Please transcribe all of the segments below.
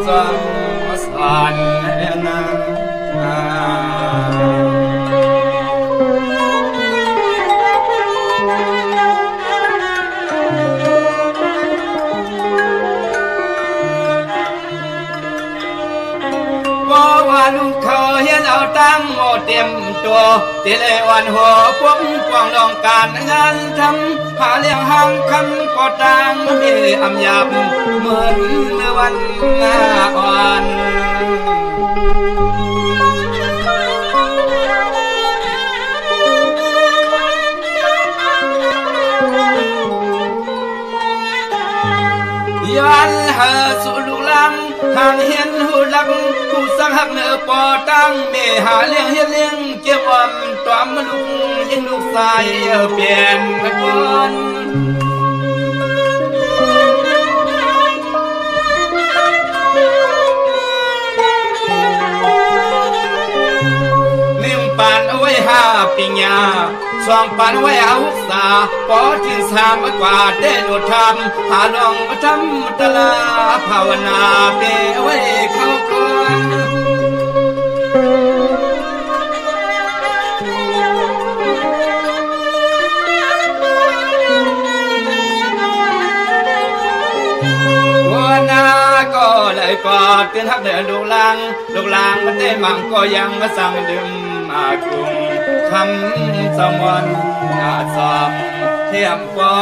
จอมสอนนะลุงเขาเห็นเอาตั้งโมเต็มตัวตีเลยวันหัวพวกกวางลองการงานทำหาเลี้ยงห้างคำก็ตังมีอำยาบเหมือนวันหน้าอ่อนย้อนหาสู่ลูกลังห่างเห็นหูลักผู้สังหักเนื้อปอตั้งเมหาเลี้ยงเฮ็ดเลี้ยงเก็บอมตอมลุงยิ่งลูกชายเปลี่ยนคนนิ่งปานเอาไว้ห้าปิญญาสองปันไว้เอาสาปอที่สามกว่าได้โดดทำหาลองทำตลาภาวนาเปไว้เข้าคนหัวหน้าก็เลยกอดเป็นทักเดินลูกลางมันได้มั่งก็ยังมาสั่งดื่มมาคุงคำสมวันอาสอบเทียมก็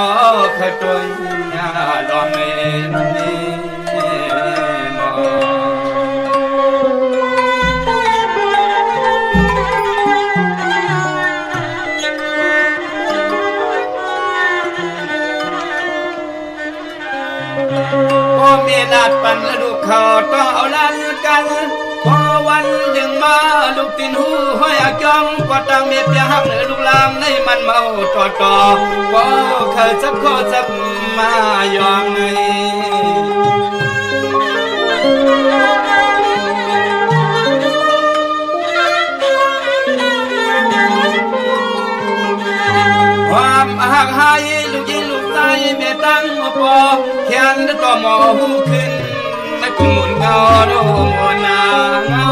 เคยตัวญาลองเอ็นนี้นอพ่อเมียนัดปันลูกเขาต้องเอาลันกันพอวันยังมาลูกตินหูห้อยจองก็ตั้งเมียเปียหักเหนือลูกลางในมันเมาต่อก็เคยจับข้อจับมายองไงความหักหายลูกยิงลูกตายเมียตั้งปอแขนต่อหมอหูขึ้นไม่กุมเงาดูมวนาเงา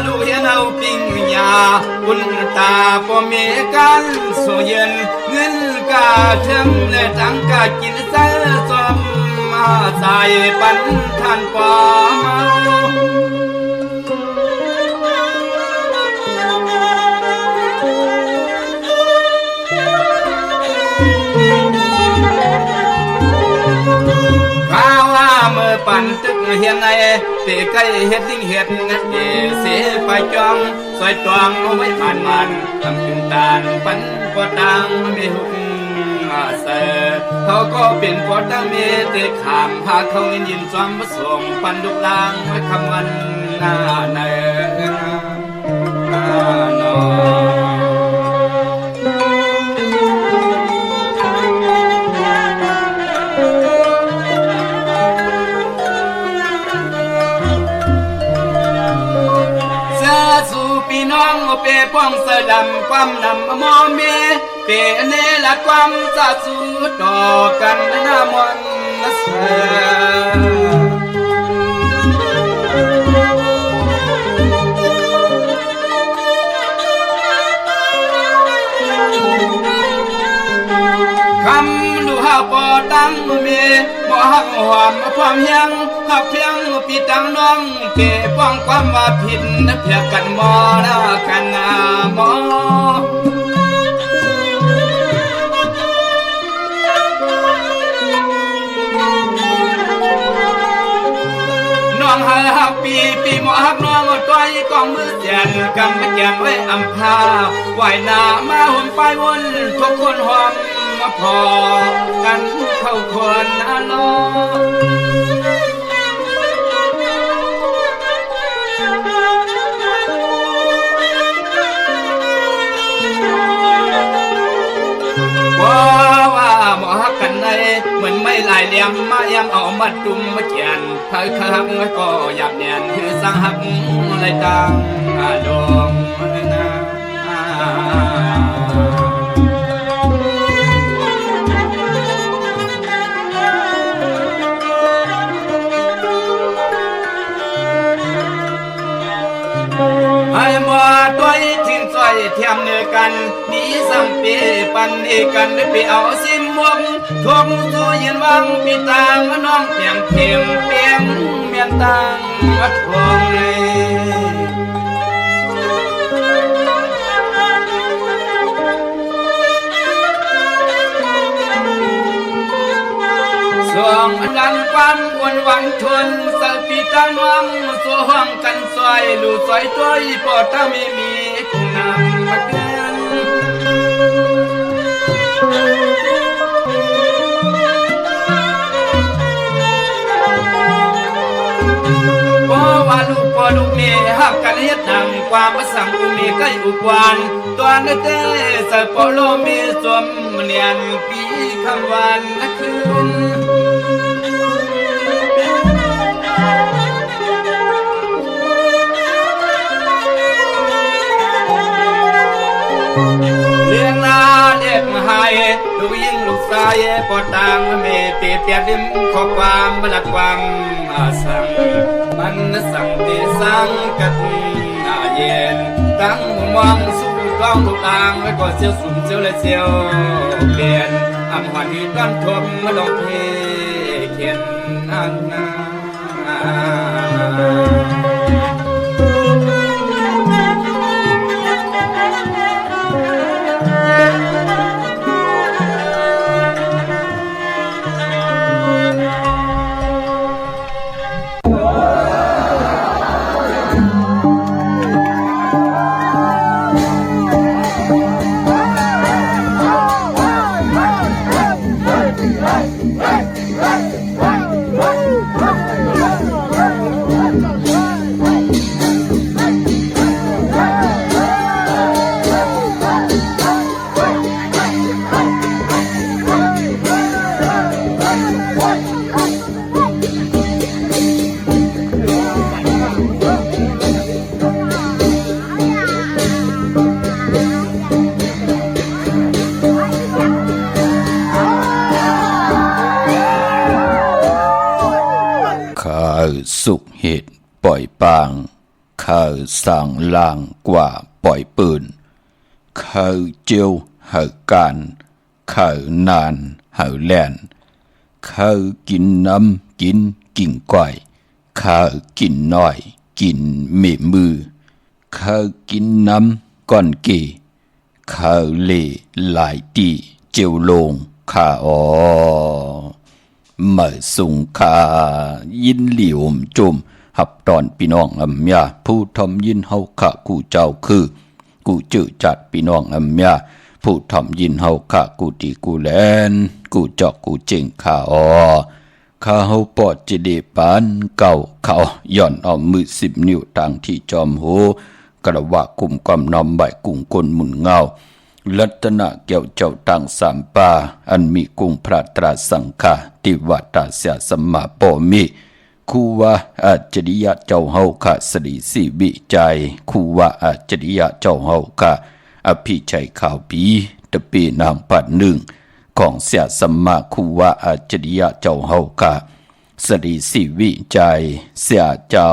ลูกเห็นเอาปิงยาบุญตาพอมีกันสู้เย็นเงินกาเชิงและจังกากินเสือจอมมาใส่ปันทันปอเมาข้าวเมื่อปั่นตึกเห็นไอ้เตะไก่เห็ดลิงเห็ดงัดเสียไปจองซอยตวงเอาไว้ผ่านมันทำขึ้นตาลปันปอดังมีหุกเสเขาก็เป็นปอดังมีเตะขามพาเขาเงินยินจอมผสมปันลูกลางไว้คำวันหน้าเนนอพี่น้องเปป้องเสดำความนำมอเมเปเนละความสะสูต่อกันหน้ามนเสคำดูหาปอตั้งเมบ่หักหอมความยังหักเพียงปีตังน้องเปป้องความว่าผิดเพียกันมอนะกันมอน้องหักปีหมอหักน้องต้อยกองมือเสียนกำมาแกงไว้อำพาไหวหน้ามาหุ่นไปวนทุกคนหอมมาพอกันเข้าคนนอว่าหมอหักกันในเหมือนไม่ลายเหลี่ยมมาเยี่ยมเอามาจุ่มมาเขียนเธอคักก็หยาบเนียนคือสังหักเลยตังดงนะ เทียมเนื้อกันนี้สัมปีปันเอกันได้ไปเอาสิมวงทวงสู้ยืนวังปีตางน้องเปียงเทียมเปียงเมียนตังวัดทองเลยสวงดันความวนวันทนสัลปีตังวังสวงกันซอยลู่ซอยตัวอีปอดถ้าไม่มีคุณนำมาเกินพ่อว่าลูกพ่อลูกเมียหักกันเฮ็ดดังความประสังอุเมียใกล้อุกวานตัวนั้นเต้สัลปอโลมีสวมเนียนปีคำวันนักคืนเลี้ยงนาเด็กมหายลูกยิ่งลูกชายปอดตางเมตเตียดิมขอความบลักความอาสังมันสั่งเตสังกัดอาเย็นตั้งมองสู้กล้องลูกตางไว้ก่อนเสียวสุ่มเสียวเลยเสียวเปลี่ยนอังหวันที่ต้นทมมาลงเพเขียนอันนาสุขเหตุปล่อยปางข้าสั่งลางกว่าปล่อยปืนข้าเจียวหาการข้านานหาแลนข้ากินน้ำกินกิ่งก้อยข้ากินน้อยกินเมมือข้ากินน้ำก้อนเกข้าเล่หลายตีเจียวลงข้ามาสุงคายินเหลี่ยมจุมหับตอนพี่น้องอำยาผู้ทำยินเฮาขะกูเจ้าคือกูจื้อจัดพี่น้องอำยาผู้ทำยินเฮาขะกูตีกูแลนกูเจาะกูเจงข้าข้าเฮาปอดจิเดปานเก่าเขาย่อนเอามือ10 นิ้วทางที่จอมโหกระวะกุมกำนำใบกุ้งกลหมุนเงาลัตนะเกี่ยวเจ้าตังสามปาอันมีกุงพระตราสังฆาติวัตตาเสียสมมาปมิคูวะอาจริยะเจ้าเฮาคะสรีสีบิใจคูวะอาจริยะเจ้าเฮาคะอภิชัยข่าวปีตะปีนางปัดหนึ่งของเสียสมมาคูวะอาจริยะเจ้าเฮาคะสรีสีวิใจเสียเจ้า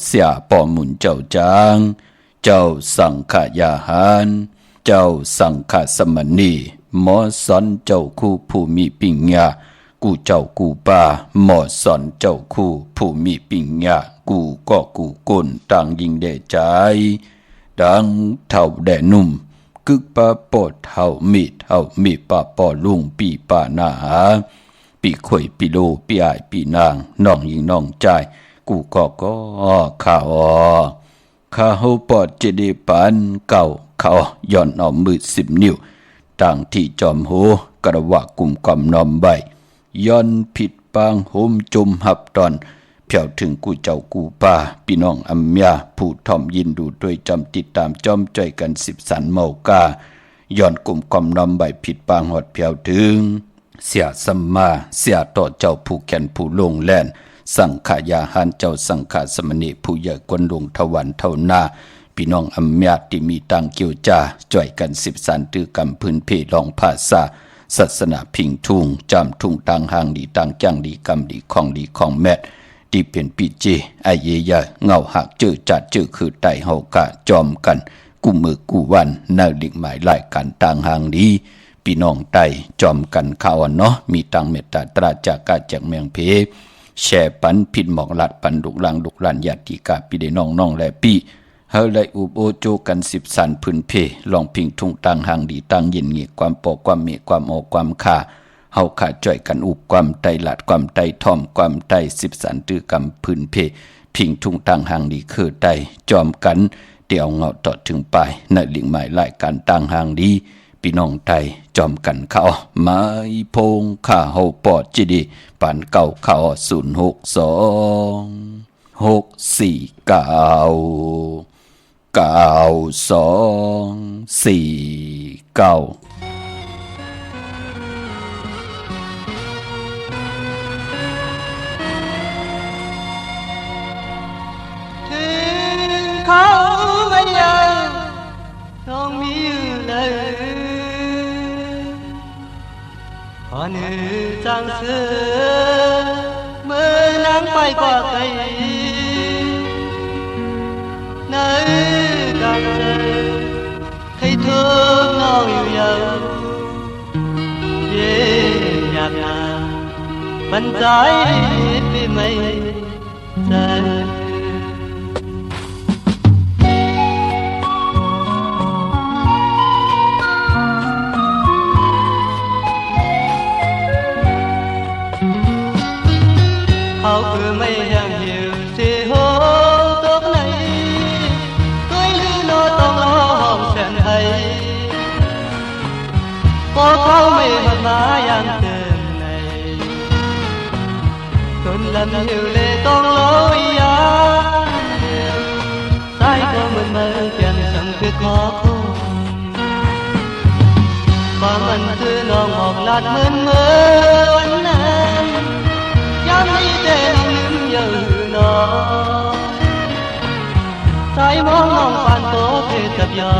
เสียปอมุนเจ้าจางเจ้าสังขยาหารเจ้าสังฆสมณีหมอสอนเจ้าคู่ผู้มีปิญญากูเจ้ากูป่าหมอสอนเจ้าคู่ผู้มีปิญญากูก็กูกลต่างยิงแด่ใจดังเท่าแด่นุ่มกึกปะปอดเท่ามีปะปอลุงปีป่าหน้าปีข่อยปีโลปีอายปีนางน้องยิงน้องใจกูก็ข้าเฮาปอดเจดีปานเก่าเขาย่อนเอามือ10 นิ้วต่างที่จอมโหกระวะกุมกำนอมใบย้อนผิดปางโหมจุมหับตอนเพียวถึงกูเจ้ากูป่าพี่น้องอัมยาผู้ทอมยินดูด้วยจำติดตามจอมใจกัน10 สันเมากาย้อนกุมกำนอมใบผิดปางหอดเพียวถึงเสียสัมมาเสียต่อเจ้าผู้แก่นผู้ลงแล่นสังขายาหารเจ้าสังฆสมณีผู้ใหญ่กวนลงทวันเท่าหน้าพี่น้องอำญาติมีตังเกี่ยวจ่าจ่อยกัน10 สันตือกำพื้นเพลองภาษาศาสนาพิงทุ่งจำทุ่งตังหางดีตังจังดีกำดีของแมทที่เป็นปีเจไอเยยะเงาหักจื้อจัดจื้อคือไตเฮากะจอมกัน กู้มือกู้วันนาลิกหมายรายการต่างห่างดีพี่น้องไต้จอมกันข่าวเนาะมีตังเมตตาตราจากกาจากเมืองเพแช่ปันผิดหมอกลัดปันดุกลังดุกลันญาติกาพี่ได้น้องและพี่เฮาเลยอุบโอโจกัน10สันพื้นเพลองพิงทุ่งต่างห่างดีต่างเย็นเงียความปอกความเมความออกความค่าเฮาขาจ่อยกันอุบความไตหลัดความไตท่อมความไต10สันตื้อกำพื้นเพพิงทุ่งต่างห่างดีคือไตจอมกันเดี๋ยวเงาต่อถึงปลายในลิงหมายรายการต่างห่างดีพี่น้องไทยจอมกันเข้ามาอีพงข้าเฮาปอดจิดีปานเก่าเข้า0626464249เขาไม่ยังต้องมีเลยพอนึกจังเสือเมื่อนางไปกว่าไกลในกันเจอให้เธอเงาอยู่ยาวเย็นอยากนาบรรจัยไปไม่ใจเขาคือไม่ยังหิวสิโหตกไหนตัวลือโนต้องรอห้องเส้นให้พอเขาไม่มายังเดินในจนลำหิวเลยต้องรอยาสายก็เหมือนเมื่อเพียงสังเกตขอคุณความมันคือน้องออกลาดเหมือนเมื่อวันนั้นยามนี้แต่น้องลืมอยู่นอสายมองน้องปานโตเพศกับยา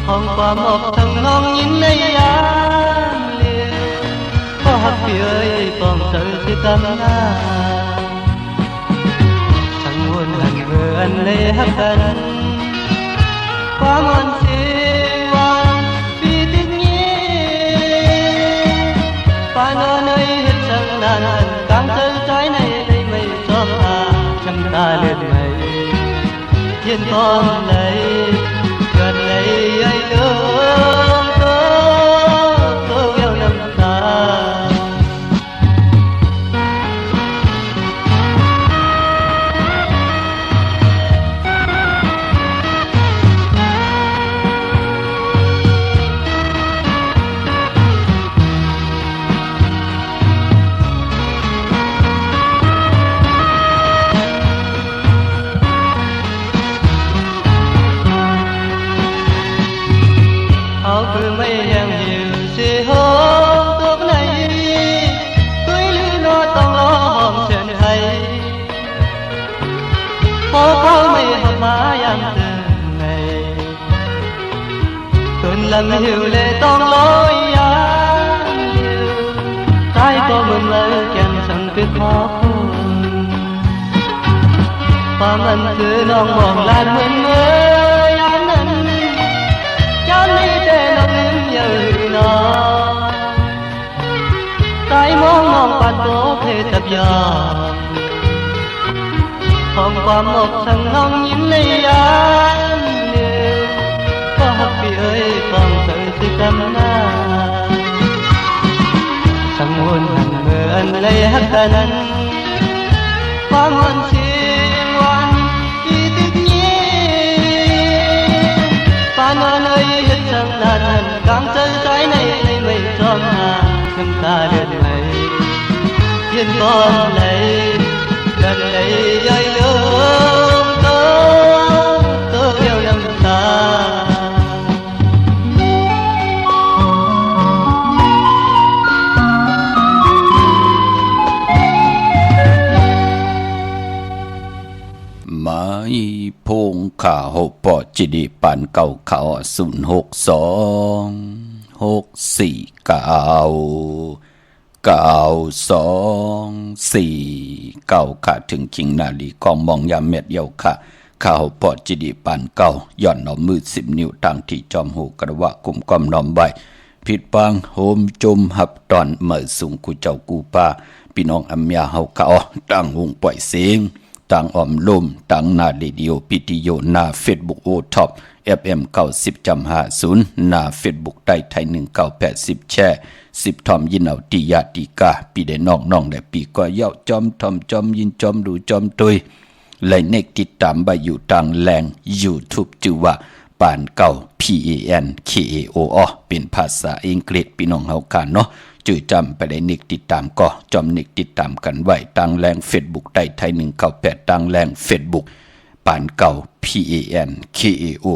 ห้องความอกทั้งน้องยินในยามเลี้ยวก็หักเปียปองเธอสิกำนาทั้งวนหันเมื่อนเลยหักกันความอ่อนเสียวันปีติดเงี้ยปานเนยเห็นช่างนานกลางเธอใจในไม่ชอบหาช่างตาเลือดไม่เย็นตอนไหนเกิดไหนไอ้เลือดตัวเดียวน้ำตาเขาคือไม่ยังหิวสิโหตัวไหนตุ้ยลือโนต้องรอห้องเส้นให้พอเขาไม่หักมายังเดินในจนลำหิวเลยต้องรอยาตายก็เหมือนเลยแก่นสังคือขอคุณความมันคือน้องมองลาดเหมือนเมื่อยามนั้นยามนี้แต่น้องลืมอยู่นอสายมองน้องปานโตเพศกับยาห้องความอกทั้งน้องยิ้มในยามเดียวก็หักพี่ฟังเธอสิกำนาสังวนหันเมื่อนเลยหักกันความวันเสียวันปีติดเงี้ยปานเนยเห็นช่างนานกลางเธอใจในไม่ชอบหาน้ำตาเดือดไหลเย็นก่อนไหลกันไหลย่อยเลืมตัวเดียวน้ำตามาอีพงข้าเฮาปอดจิดีปานเก่าเข้า0626499249ค่ะถึงคิงนาลีกองมองยามเม็ดเยาค่ะ ข้าวปอดจิดีปานเก่าย่อนน้อมมือ10 นิ้วตั้งที่จอมหูกระวะกุมก้อมน้อมไว้ผิดปางโฮมจมหับตอนเมื่อสูงกูเจ้ากูป้าพี่น้องอัมยาเฮาเขาตั้งวงปล่อยเสียงตั้งอ้อมลมตั้งหน้าเรดิโอพิติโยหน้า Facebook โอท็อป FM 90.50หน้า Facebook ใต้ไทย1980แช่10ทอมยินเอาติยาติกาปีได้น้องได้ปีก็เย้าจอมทอมจอมยินจอมดูจอมตุยไลเนกติดตามใบอยู่ทางแรง YouTube จื่อว่าปานเก่า PANKAO เป็นภาษาอังกฤษพี่น้องเฮากันเนาะจื่อจำไปได้นิกติดตามก็จอมนิกติดตามกันไว้ทางแรง Facebook ใต้ไทย198ทางแรง Facebook ปานเก่า PANKAO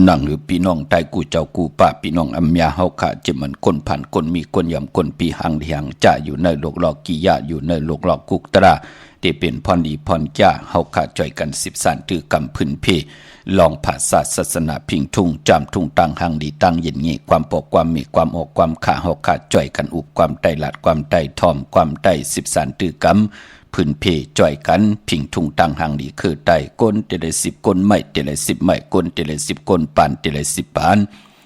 นั่งหรือพี่น้องใต้กูเจ้ากูป้าพี่น้องอัมยาเฮาค่ะจะเหมือนคนผ่านคนมีคนยำคนปีหังเถียงจะอยู่ในโลกหลอกกิยะอยู่ในโลกหลอกกุกตราที่เป็นพรดีพรจ้าเฮาค่ะจ่อยกัน10สานถือกำพื้นเพลองภาษาศาสนาพิงทุ่งจำทุ่งตังหังดีตังเย็นงี้ความปกความมีความออกความขาเฮาค่ะจ่อยกันอุบความไตหลัดความไตทอมความไต10สานถือกำพื้นเพจ่อยกันพิงทุ่งตังหังดีคือไตก้นเตเลย10ก้นไม่เตเลย10ไม่ก้นเตเลย10ก้นปานเตเลย10ปาน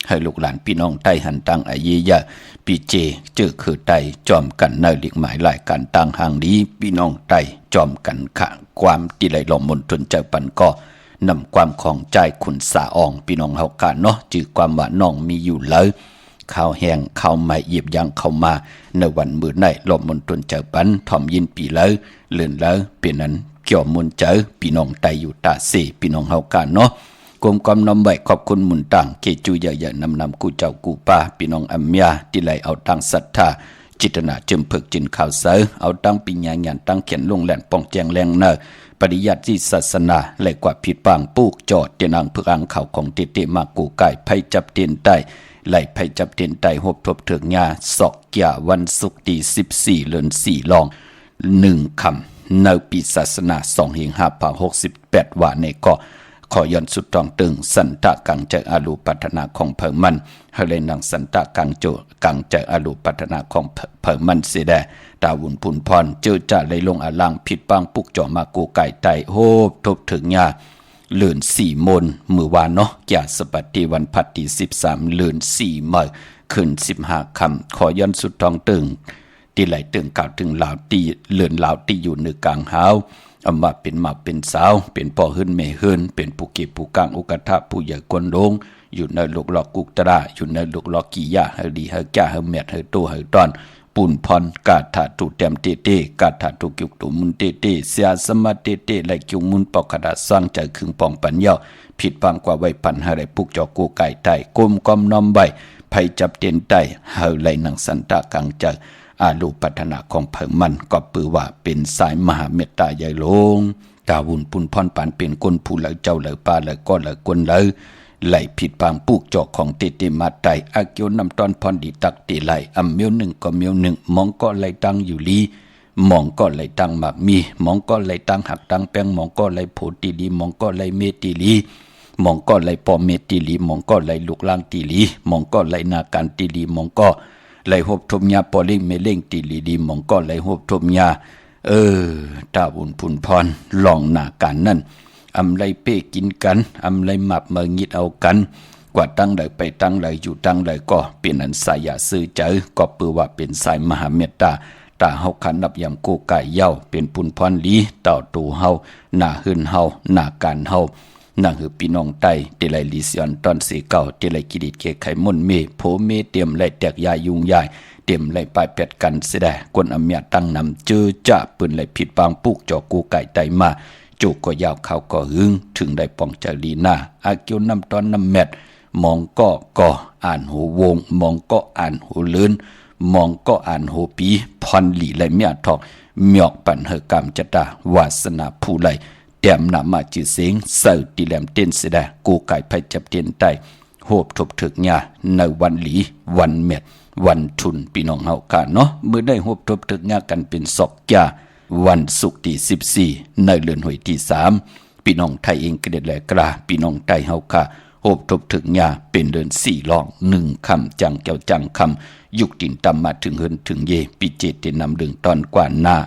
ให้ลูกหลานพี่น้องไต้หันตังอาเยยะปีเจเจอคือไต้จอมกันในหลีกหมายหลายการตังหางดีพี่น้องไต้จอมกันขะความที่ไหลลมมนทนใจปันก็นำความของใจขุนสาอองพี่น้องเฮากันเนาะจือความว่าน้องมีอยู่เลยข้าวแห้งข้าวใหม่หยิบยังเข้ามาในวันมื้อในลมมนทนใจปันถ่อมยินปีเลยเลื่อนเลยเป็นนั้นเกี่ยวมุนเจอพี่น้องไต้อยู่ตาเสพี่น้องเฮากันเนาะกรมความนำไว้ขอบคุณหมุนต่างเกจูใหญ่ๆนำกูเจ้ากูป้าพี่น้องอัมยาที่ไหลเอาทางศรัทธาจิตนาจึมเพิกจินข่าวเสอเอาตั้งปิญญาญาณตั้งเขียนลงแหลนป้องแจงแรงเนอปริยัติที่ศาสนาไหลกว่าผิดปางปูกจอดเตียนางเพื่ออังข่าวของเตมากูไก่ไผจับเตียนใต้ไหลไผจับเตียนใต้หบทบเถิงญาศอกยาวันศุกร์ที่14เดือน4ลอง1คำในปีศาสนา2568ว่าในก็ขอย้อนสุดตองตึงสันตะกังใจอาลูปัฒนาของเพิ่มมันให้เลยนังสันตะกังโจกังใจอาลูปัฒนาของเพิ่มมันเสดดาวุนพุนพรเจอจะเลยลงอาลังผิดปังปุกจ่อมากูไก่ไตโฮบทบถึงยาเลื่อน4 มนมือวานเนาะอย่าสปัตติวันพัดที่13เลื่อน4 มื้อขึ้น15 คำขอย้อนสุดตองตึงที่ไหลตึงกล่าวถึงลาวตีเลื่อนลาวตีอยู่ในกลางหาวอำมาเป็นมาเป็นสาวเป็นพ่อหื้นแม่หื้นเป็นผู้เก็บผู้กลางอุกทะผู้ใหญ่กวนลงอยู่ในโลกหลอกกุกตราอยู่ในโลกหลอกกิยะเฮดีเฮแก่เฮแมดเฮโตเฮตอนปุ่นพรกาถาตุเต็มเตเตกาถาตุกิกตุมุนเตเตเสียสมาเตเตไหลกิวมุนปอกกระดาสร้างใจขึงปองปัญญาผิดบางกว่าไว้ปันหาได้ปุกจอกูไก่ไตกลมกอมน้อมใบไผจับเตียนไตเฮาไหลนังสันตะกังใจอาลูปัฒนาของเพิ่มมันก็ปือว่าเป็นสายมหาเมตตาใหญ่ลงดาวุนปุนพรปานเป็นคนผู้เหลอเจ้าเหลอป้าเหลอก้อนเหลอกวนเหลอไหลผิดปางปูกจอกของเตมาไตอาเกียวนำตอนพรดีตักตีไหลอำเมียวหนึ่งก็เมียวหนึ่งมองก็ไหลตั้งอยู่ลีมองก็ไหลตั้งหมากมีมองก็ไหลตั้งหักตั้งแป้งมองก็ไหลโพตีลีมองก็ไหลเมตีลีมองก็ไหลปอเมตีลีมองก็ไหลลูกล่างตีลีมองก็ไหลนาการตีลีมองก็ไหลหบทมยาปอเล่งเมเล่งตีลีดีมองก็ไหลหบทมยาตาบุญพุนพรลองหน้ากันนั่นอำไรเป้กินกันอำไรหมับเมืองิดเอากันกว่าตั้งเลยไปตั้งเลยอยู่ตั้งเลยก็เป็นอันสายอย่าซื้อเจอก็ปือว่าเป็นสายมหาเมตตาตาเฮาขันนับยำกูไก่เย้าเป็นพุนพรลีเต่าตูเฮาหน้าหื่นเฮาหน้าการเฮานั่งคือพี่น้องไตเตไลลิเซียนตอนสีเก่าเตไลกิดิตเกไขมนเมโผเมเตรียมไล่แตกยายุงยายเตรียมไล่ปลายเป็ดกันเสียได้กวนอเมียตั้งนำเจอจะปืนไล่ผิดปางปุกจอกูไก่ไตมาจุกก็ยาวเขาก็หึงถึงได้ป้องใจลีหน้าอาเกียวนำตอนนำแมดมองก็อ่านหูวงมองก็อ่านหูเลื่อนมองก็อ่านหูปีพรหลีไล่เมียทองเมียกปันเฮกรรมจตาวาสนาผู้ไล่แต้มนำมาจือเสียงเสิร์ตีแหลมเต้นเสียได้กูไก่ไผจับเตียนไตโหบทบถึกญาในวันหลีวันเม็ดวันทุนพี่น้องเฮากันเนาะเมื่อได้โหบทบถึกญากันเป็นศอกยาวันศุกร์ที่14ในเดือนหวยที่3พี่น้องไทยเองก็ได้แลกราพี่น้องไทยเฮาค่ะโหบทบถึกญาเป็นเดือน4ลอง1คำจังแก้วจังคำยุกตินตำมาถึงเฮินถึงเยปิเจตินำดึงตอนกว่าหน้า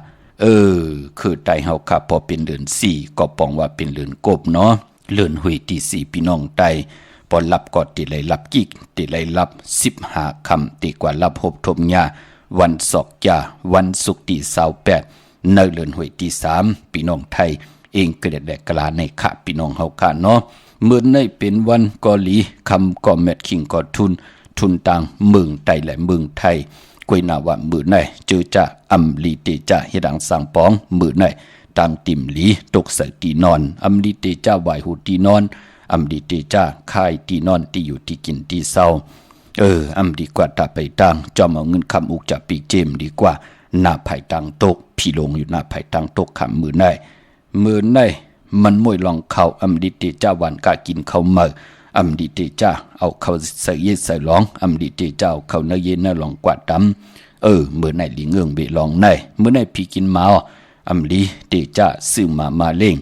คือไตเฮาค่ะพอเป็นเดือน4ก็ปองว่าเป็นเดือนกบเนาะ เลื่อนหุยตีสี่พี่น้องไตปอนรับก็ติเลยรับกิกติเลยรับ15คำตีกว่ารับพบทมญาวันศอกยาวันศุกร์ที่28ในเลื่อนหุยที่3พี่น้องไทยเองก็ได้กลาในขะพี่น้องเฮาค่ะเนาะเมื่อในเป็นวันกอลีคำก็แมทคิงก็ทุนต่างเมืองไทยและเมืองไทยกวยนาว่ามือในเจอจะอำลีเตจะเฮดังสังปองมือในตามติมหลีตกใส่ตีนอนอำลีเตจะไหวหูตีนอนอำลีเตจะคายตีนอนตีอยู่ที่กินที่เศร้าอำดีกว่าตาไปตังจอมเอาเงินคำอุกจะปีเจมดีกว่าหน้าไผ่ตังตกพี่ลงอยู่หน้าไผ่ตังตกคำมือในมันมวยลองเขาอำดีเตจะหวานกะกินเขาเมื่ออำดีเตจะเอาเขาใส่เย็ดใส่ร้องอำดีเตจะเอาเขาเนื้อเย็นเนื้อลองกวาดดำเมื่อไหนหลีเงืองเบลองในเมื่อไหนพี่กินมาอำลีเตจะซื้อมาเล่ง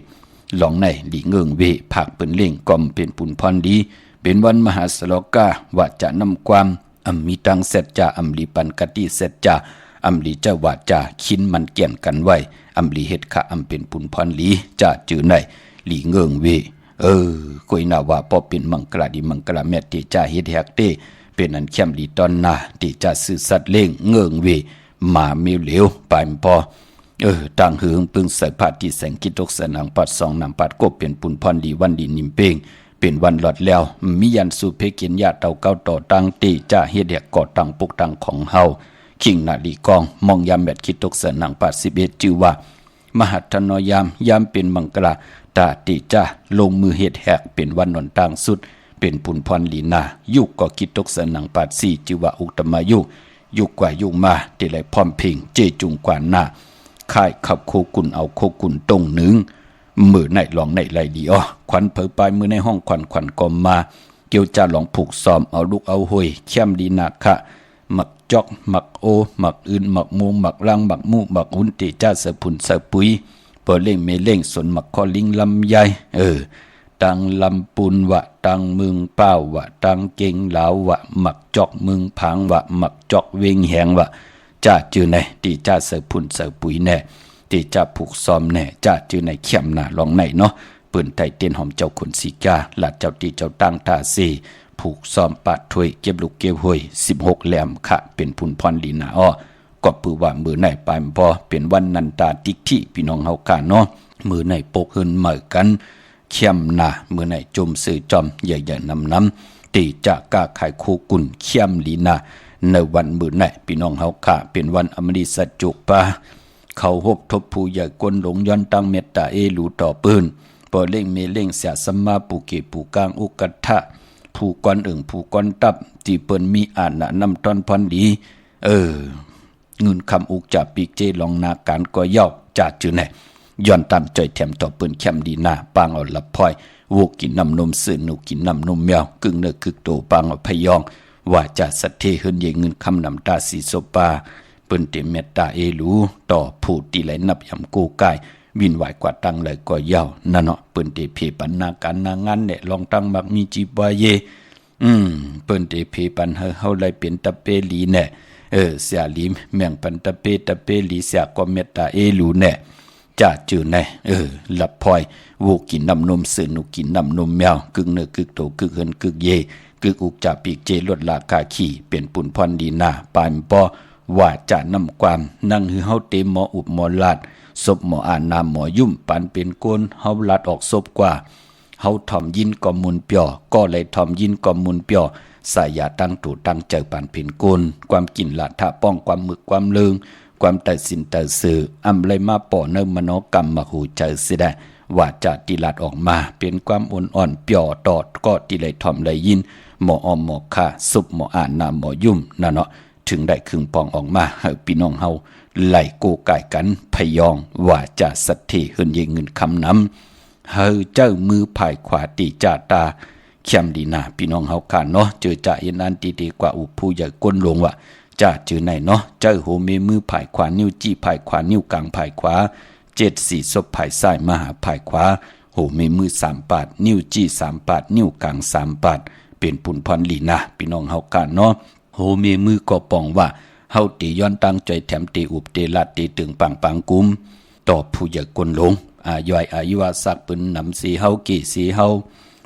ลองในหลีเงืองเวผักเป็นเล่งกอมเป็นปุ่นพรดีเป็นวันมหาสโลกาว่าจะนำความมีตังเสร็จจะอำลีปันกติเสร็จจะอำลีจะว่าจะคินมันเกี่ยนกันไว้อำลีเฮ็ดขะอำเป็นปุ่นพรลีจะจือในหลีเงืองเวกวยนาว่าพอเป็นมังกรดีมังกรแม่ติจะเฮ็ดแฮกเตเป็นอันเข้มลีตอนนาติจะซื่อสัตว์เล่งเงืองเวมาเมียวเหลวปายพอต่างหืองปึงใส่ผ้าที่แสงกิตกสนางปัด2นำปัดก็เป็นปุ่นพรดีวันดีนิมเป้งเป็นวันหลอดแล้วมียันสุเพกินญาเตาเก้าต่อตังติจะเฮ็ดแฮกก่อตังปุกตังของเฮาคิงนาลีกองมองยามแมดคิตกสนางปัด11ชื่อว่ามหัตนยามเป็นมังกรตาติจะลงมือเฮ็ดแหกเป็นวันนนต่างสุดเป็นปุนพรลีนายุกก็คิดตกสนังปาด4จิวะอุตมายุกกว่ายุมาติไหลพร้อมเพ่งเจจุงกว่าหน้าค่ายขับโคกุนเอาโคกุนตรงหนึ่งมือในหลองในไหลดีขวัญเผยปลายมือในห้องขวัญกอมมาเกี่ยวจะหลองผูกซ้อมเอาลูกเอาห้อยเข้มดีนาคะหมักจอกหมักโอหมักอื่นหมักมูหมักลังหมักมูหมักหุ่นติจ้าเสพุนเสปุยเปิดเล่งเมเล่งสนหมักคอลิงลำใหญ่ตังลำปุนวะตังมึงเป้าวะตังเก่งเหลาวะหมักจอกมึงพังวะหมักจอกเวงแหงวะจ้าจือในตีจ้าเสพุนเสปุยแน่ตีจ้าผูกซ้อมแน่จ้าจือในเข้มหน้าลองในเนาะปืนไทยเตียนหอมเจ้าขุนสีกาหลัดเจ้าตีเจ้าตั้งท่าซีผูกซ้อมปาดถ้วยเก็บลูกเก็บห้วย16แหลมขะเป็นพุนพรลีนาก็ปือว่ามือในปลายพอเป็นวันนันตาติกที่พี่น้องเฮากันเนาะมือในปกหืนเหมือกันเข้มหน้ามือในจมสื่อจอมใหญ่ๆน้ำตีจะกล้าขายโคกุนเข้มลีนาในวันมือในพี่น้องเฮาค่ะเป็นวันอมฤตสัจจุปาเขาหบทบผู้ใหญ่กวนหลงย้อนตั้งเมตตาหลูต่อปืนปอเล่งเมเล่งเสียสัมมาปูเกปูกลางอุกัตถะผู้ก้อนผู้ก้อนตับที่เปิ้นมีอ่านน่ะนำตอนพรดีเงินคำอุกจะปีกเจลองนาการก็ย่อจ่าจือแน่ย้อนตามใจแถมต่อปืนแคมดีหน้าปางเอาละพอยวูกินน้ำนมสื่อหนูกินน้ำนมแมวกึ่งเนื้อกึกโตปางเอาพยองว่าจะสัตเทเฮินเยเงินคำนำตาสีโซปาเปิ้นเตเมตตาลูต่อผู้ตีไหลนับยำกูกายวินไหวกว่าตังเลยก็ยาวนั่นเนาะเปิ้นเตเพปันนาการนางานเนี่ยลองตั้งมักมีจีบายเยเปิ้นเตเพปันเฮาเลยเป็นตะเปลีแน่เสียลีแม่งปันตะเปลีเสียก็เมตตาลูแน่จ่าจือแน่หลับพลอยวูกินน้ำนมสื่อหนูกินน้ำนมแมวกึ่งเนื้อกึกโตกึกเฮินกึกเยกึกอุกจ่าปีกเจลดลาคาขี่เปลี่ยนปุ่นพรดีนาปานปอว่าจะนำความนั่งหือเฮาเตหมออุบหมอลาดศพหมออ่านนามหมอยุ่มปานเป็นโกนเฮาลัดออกศพกว่าเฮาถ่อมยินก็มุนเปียก็เลยถ่อมยินก็มุนเปียสายยาตั้งตู่ตั้งใจปานเป็นโกนความกินละท่าป้องความมึกความเลืองความตัดสินตัดสื่ออำเลยมาป่อเนิมมโนกรรมมาหูใจสิได้ว่าจะติลัดออกมาเป็นความอ่อนๆเปียตอดก็ติเลยถ่อมเลยยินหมออมหมอค่าสุบหมออ่านนามหมอยุ่มนั่นเนาะถึงได้ครึ่งปองออกมาให้พี่น้องเฮาไหลโกไก่กันพยองว่าจะสัตเทเฮินเยเงินคำน้ำเฮาเจ้ามือภายขวาตีจ่าตาเข้มดีนาพี่น้องเฮาค่ะเนาะเจอจะเห็นอันดีๆกว่าอุผู้ใหญ่ก้นลงว่าจะจือไหนเนาะเจ้าโหเมมือภายขวานิ้วจี้ภายขวานิ้วกลางภายขวา7-4ศพภายซ้ายมหาภายขวาโหเมมือ3ปาดนิ้วจี้3ปาดนิ้วกลาง3ปาดเป็นปุ่นพรลีนาพี่น้องเฮาค่ะเนาะโหเมมือก็ปองว่าเฮาตีย้อนตั้งใจแถมตีอุบเตลัดตีตึงปังกุมต่อผู้ใหญ่กวนหลง อาย่อยอายุวาสักปืนนำสีเฮากี่สีเฮา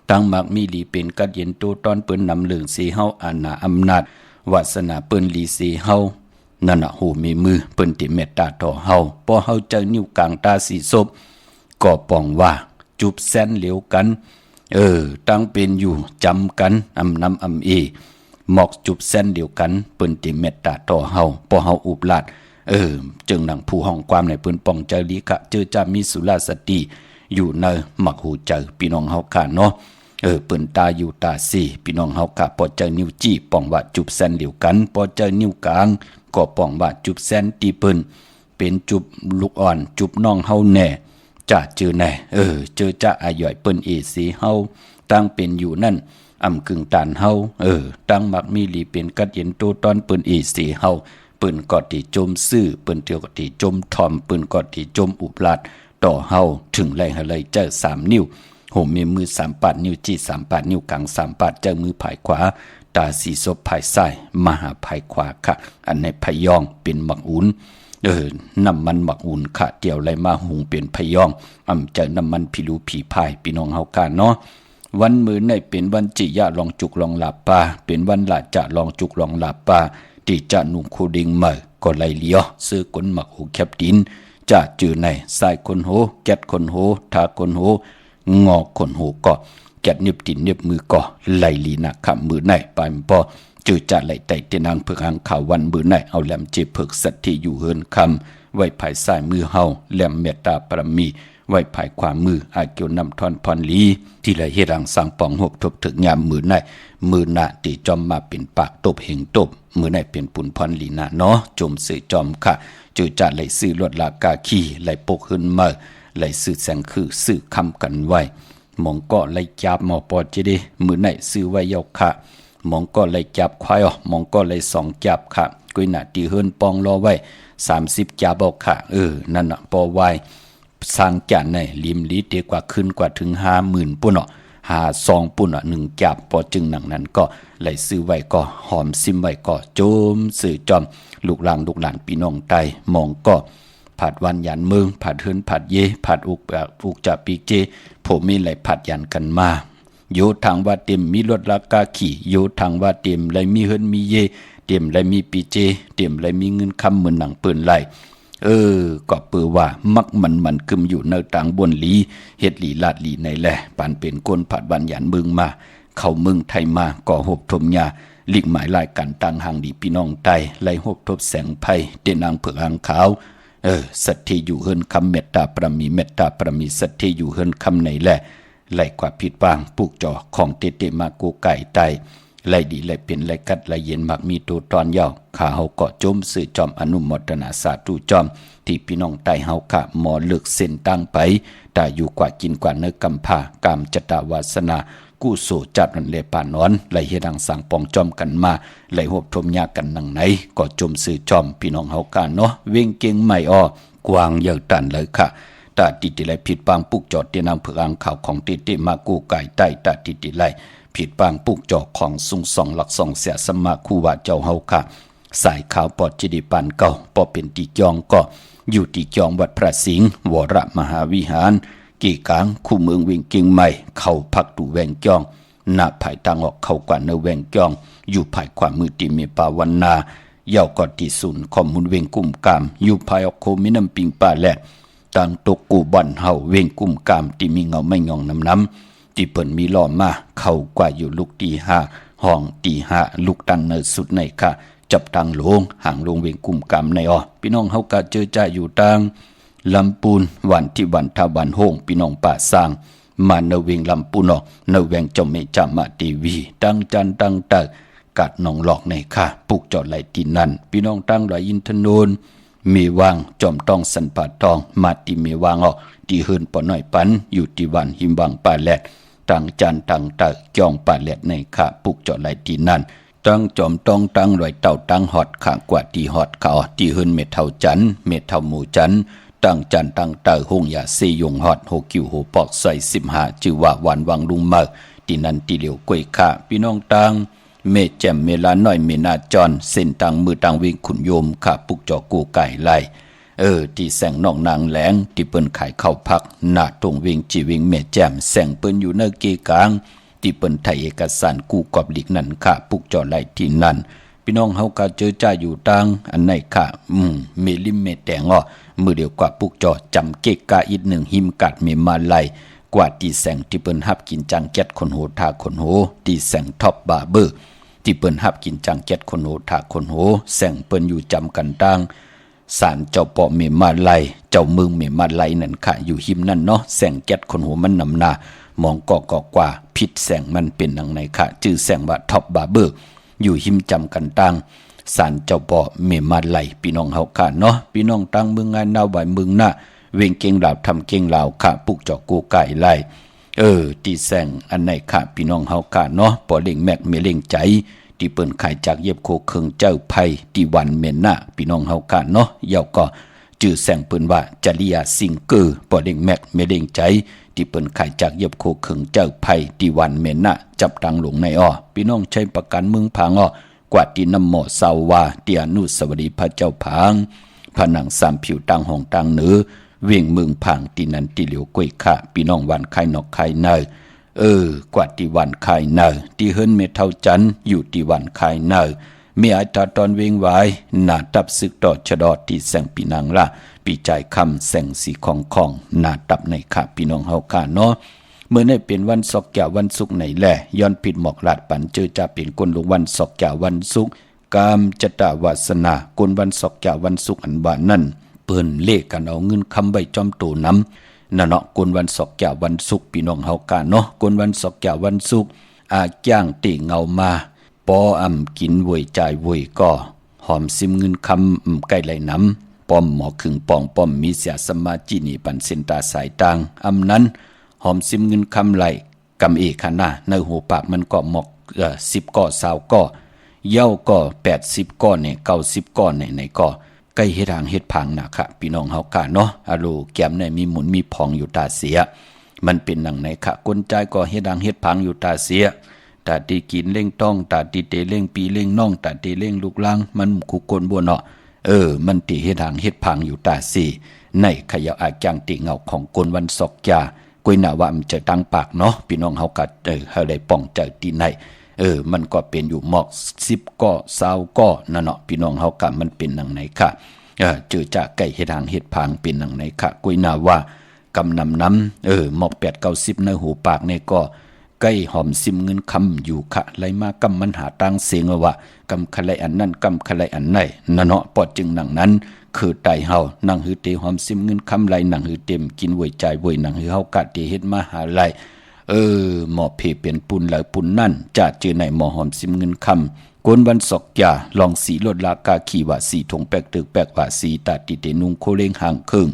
ตั้งมักมีหลีเป็นกัดเย็นตูตอนปืนนำเหลืองสีเฮาอาณาอำนาจวาสนาปืนหลีสีเฮานั่นน่ะหูมีมือเปิ้นติเมตตาต่อเฮาพอเฮาเจอนิ้วกลางตาสีศพก็ปองว่าจุบแสนเหลียวกันตั้งเป็นอยู่จำกันอำนำอำเอหมอกจุบแสนเดียวกันเปิ้นติเมตตาต่อเฮาพอเฮาอุบลาดจึงหนังผู้ห้องความในเปิ้นป้องใจลีกะเจอจะมีสุราสติอยู่ในหมักหูเจอพี่น้องเฮาค่ะเนาะเปิ้นตาอยู่ตาสีพี่น้องเฮาค่ะพอเจอนิ้วจี้ป้องว่าจุบแสนเดียวกันพอเจอนิ้วกลางก็ป้องว่าจุบแสนตีเปิ้นเป็นจุบลูกอ่อนจุบน้องเฮาแน่จะเจอแน่เจอจะอาย่อยเปิ้นเอสีเฮาตั้งเป็นอยู่นั่นอำกึ่งตานเฮาตั้งมักมีหลีเป็นกัดเย็นโตตอนเปิ้นเอสีเฮาเปิ้นก็ที่จมซื่อเปิ้นเที่ยวก็ที่จมทอมเปิ้นก็ที่จมอุบลาดต่อเฮาถึงไหลหะไหลเจอ3นิ้วโหมมีมือ3ปาดนิ้วจี้3ปาดนิ้วกลาง3ปาดเจอมือผายขวาตาสีศพผายซ้ายมหาผายขวาค่ะอันในพยองเป็นหมักอุ่นน้ำมันหมักอุ่นค่ะเดี่ยวไหลมาหุงเป็นพยองเจอน้ำมันพิรูผีพายพี่น้องเฮากันเนาะวันมื้อในเป็นวันจิยะลองจุกลองหลับปาเป็นวันละจะลองจุกลองหลับปาที่จะนุ่งโคดิงใหม่ก็ไล่เลี้ยวซื้อก้นหมักหูแคบดินจะจือในสายคนโหแกดคนโหทาคนโหงอกคนโหก็แกดเนียบตินเนียบมือก็ไล่ลีนักขับมือในไปพอจือจะไล่ไต่เตนางเผือกหางข่าววันมือในเอาแหลมเจ็บเผือกสัตที่อยู่เฮินคำไว้ภายซ้ายมือเฮาแหลมเมตตาปรมีไว้ภายขวามืออาเกียวนำทอนพรลีที่ไหลเฮ็ดรังสังปองหกทบถึงยามมือในมือหน้าที่จอมมาเป็นปากตบเหงตบมือในเป็นปุ่นพรลีนาเนาะจมสื่อจอมค่ะจือจะไหลซื้อลวดลากาขี้ไหลปกขึ้นมาไหลซื้อแสงคือซื้อคำกันไว้มองก็ไหลจับหมอปอจะได้มือในซื้อไว้ยาวค่ะมองก็ไหลจับควายมองก็ไหล2จับค่ะกุยหน้าที่เฮิรนปองรอไว้30จับเอาค่ะนั่นน่ะปอไว้สร้างจานในลิมลีเดียกว่าขึ้นกว่าถึง50,000ปุ่น52ปุ่น1จับพอจึงหนังนั้นก็ไหลซื้อไว้ก็หอมซิมไว้ก็โจมสื่อจอมลูกหลานพี่น้องไตมองก็ผัดวันยันเมืองผัดเฮิรนผัดเยผัดอุกจะปีเจผมมีไหลผัดยันกันมาโยทางว่าเต็มมีรถลากาขี่โยทางว่าเต็มไหลมีเฮิรนมีเยเต็มไหลมีปีเจเต็มไหลมีเงินคำเหมือนหนังปืนไหลก็เปือว่ามักมันกึมอยู่ในต่างบนลีเฮ็ดลีลาดลีในแหละปานเป็นคนผัดวันยันเมืองมาเข้าเมืองไทยมาก่อหบทมยาลิกหมายลายกันต่างห่างดีพี่น้องไตไล่หบทบแสงไพ่เดนางเผือกหางขาวสัตที่อยู่เฮิรนคำเมตตาประมีสัตที่อยู่เฮิรนคำในแหละไล่กว่าผิดบางปลูกจ่อของเตมากูไก่ไตไล่ดีไล่เป็นไล่กัดไล่เย็นมักมีตัวตอนยาวข้าเฮาก็จมสื่อจอมอนุโมทนาสาธุจอมที่พี่น้องไตเฮาค่ะหมอเลือกเส้นตั้งไปแต่อยู่กว่ากินกว่าเนื้อกำพากามจตาวาสนากู้โสจัดนันเลป่านอนไล่เฮ็ดดังสั่งปองจอมกันมาไล่หบทมยากันนังไหนก็จมสื่อจอมพี่น้องเฮาค่ะเนาะเว้งเก่งไม่อ้อกวางเยอะตันเลยค่ะตาติติไลผิดปางปุกจอดเตนางเผือกอ่างข่าวของติมากูไก่ใต้ตาติติไลผิดปางปุกจอกของสุง2หลัก2เสียสมาคูว่าเจ้าเฮาค่ะสายขาวปอดจิดิปานเก่าปอเป็นตีจองก็อยู่ตีจองวัดพระสิงห์วรมหาวิหารกี่กลางคู่เมืองเวียงเกียงใหม่เข้าพักตู่แวงจองหน้าภายตางออกเข้ากว่าเนแวงจองอยู่ภายขวามือติเมปาวันนาเย่าก็ที่ศูนย์ข้อมูลเวียงกุ่มกามอยู่ภายออกโคมิน้ำปิงป่าแลดต่างตกกูบ่อนเฮาเวียงกุ่มกามที่มีเงาไม่งองน้ำที่เปิ่นมีล้อมาเข้ากว่าอยู่ลูกตี5ห้องตี5ลูกตังเนสุดในค่ะจับตังลงห่างลงเวียงกุ่มกามในพี่น้องเฮากะเจอจ่าอยู่ตังลำปูนวันที่วันทาวันโฮงพี่น้องป่าสร้างมาเนเวียงลำปูนเนเวียงเจ้าเมจามาตีวีตั้งจันตั้งตะกัดหนองหลอกในค่ะปุกจอดไหลที่นั่นพี่น้องตั้งไหลอินทนนมีวางจอมต้องสันป่าทองมาตีมีวางที่เฮินปอน้อยปันอยู่ที่วันหิมวังป่าแลดตั้งจันตั้งตะจองป่าแลดในค่ะปุกจอดไหลที่นั่นตั้งจอมต้องตั้งรอยเต่าตั้งหอดขากว่าที่หอดเขาที่เฮินเม็ดเท่าจันเม็ดเท่าหมูจันตั้งจันตั้งเตอหงยาเซยงฮอดโหกิวโหปอกใส่15ชื่อว่าวันวังลุงเมอที่นั่นที่เหลียวกวยค่าพี่น้องตังเมแจ่มเมลาน้อยเมนาจอนเส้นตังมือตังวิ่งขุนโยมค่ะปุกจอกูไก่ไล่ ที่แสงนอกนางแหลงที่เปิ้นขายข้าวพักหน้าตรงเวงจีเวงแม่แจ่มแสงเปิ้นอยู่ในเกกลางที่เปิ้นไทยเอกสารกู้กอบหลีกนั่นค่ะปุกจอไหลที่นั่นพี่น้องเฮาก็เจอจ้าอยู่ตังอันไหนค่ะเมลิมเมแตงมือเดียวกว่าปุกจอจำเกกาอีกหนึ่งหิมกัดเมมาไลกว่าที่แสงที่เปิ้นฮับกินจังแก๊ดคนโหทาคนโหที่แสงท็อปบาร์เบอร์ที่เปิ้นฮับกินจังแก๊ดคนโหทาคนโหแสงเปิ้นอยู่จำกันตังศาลเจ้าปอเมมาไลเจ้าเมืองเมมาไลนั่นค่ะอยู่หิมนั่นเนาะแสงแก๊ดคนโหมันนำหน้ามองกอกว่าพิษแสงมันเป็นดังไหนค่ะชื่อแสงว่าท็อปบาร์เบอร์อยู่หิมจำกันตังศาลเจ้าปอเมมาไลพี่น้องเฮาค่ะเนาะพี่น้องตังเมืองงานนาวบ่ายเมืองหน้าเวงเก่งลาวทำเก่งลาวค่ะปุกจอกกูไก่ไล่ที่แสงอันไหนค่ะพี่น้องเฮาค่ะเนาะปอเล่งแมกเมเล่งใจที่เปิ้นขายจากเย็บโคเคิงเจ้าไผ่ที่วันเมนน่ะพี่น้องเฮาค่ะเนาะยาวก็จื่อแสงเปิ้นว่าจริยาซิงเกอร์ปอเล่งแมกเมเล่งใจที่เปิ้นขายจากเย็บโคเคิงเจ้าไผ่ที่วันเมนน่ะจับตังหลงในพี่น้องใช้ประกันเมืองผางกว่าที่น้ำหมอสาวาเตียนุสวดีพระเจ้าผางผนังสามผิวตังห้องตังเหนือเวียงเมืองผังตีนันตีเหลียวกล้วยค่ะพี่น้องวันไข่นอกไข่เนยกว่าที่วันไข่เนยที่เฮิรนเมเท่าจันอยู่ที่วันไข่เนยมีอาตาตอนเวียงไว้หน้าตับซึกต่อชะดอที่แสงปีนางละปีใจคำแสงสีของหน้าตับในค่ะพี่น้องเฮาค่ะเนาะเมื่อได้เป็นวันศกแก่วันศุกร์ไหนแหละย้อนผิดหมอกลาดปันเจอจะเป็นคนลงวันศกแก่วันศุกร์กามจตาวาสนาคนวันศกแก่วันศุกร์อันบานนั่นเปิ้นเลขกันเอาเงินคำใบจอมโตน้ำนั่นเนาะคนวันศกแก่วันศุกร์พี่น้องเฮากันเนาะคนวันศกแก่วันศุกร์จ้างตีเงามาปอกินวยจ่ายวยก็หอมซิมเงินคำไก่ไหลน้ำป้อมหมอขึงปองป้อมมีเสียสมาจินีปันเซนตาสายตังนั้นหอมซิมเงินคำไหลกำเอกขนาในหัวปากมันก็หมอก10ก้อ20ก้อเย้าก็80ก้อเนี่ย90ก้อเนี่ยในก็ใกล้เฮ็ดทางเฮ็ดพังนะคะพี่น้องเฮาค่ะเนาะอะโลแก้มในมีหมุนมีพองอยู่ตาเสียมันเป็นหนังไหนค่ะคนใจก็เฮ็ดทางเฮ็ดพังอยู่ตาเสียตาตีกินเล่งต้องตาตีเตเล่งปีเล่งน้องตาตีเล่งลูกลังมันคุกคนบัวเนาะมันตีเฮ็ดทางเฮ็ดพังอยู่ตาสีในขยะอาจังติเงาของคนวันศกยากวยหน้าว่ามันจะตั้งปากเนาะพี่น้องเฮาก็เฮาได้ป้องใจตีในมันก็เป็นอยู่หมอก10ก้อ20ก้อนั่นเนาะพี่น้องเฮากะมันเป็นหนังไหนค่ะเจอจากไก่เฮ็ดทางเฮ็ดพางเป็นหนังไหนค่ะกุยหน้าว่ากำนำน้ำหมอก8-90ในหูปากนี่ก็ไก่หอมซิมเงินคำอยู่ค่ะไหลมากำมันหาตังเสียงว่ากำคะไลอันนั้นกำคะไลอันไหนนั่นเนาะปอดจึงหนังนั้นคือไตเฮานั่งหือเตหอมซิมเงินคำไหลหนังหือเต็มกินวยใจวยหนังหือเฮากะเตเฮ็ดมาหาไหลหมอเพเป็นปุ่นหลายปุ่นนั่นจะเจอในหมอหอมซิมเงินคำกวนวันศกยาลองสีลดลากาขี่ว่าสีถงแปกตึกแปกว่าสีตาติเตนุงโคเลงห่างครึ่ง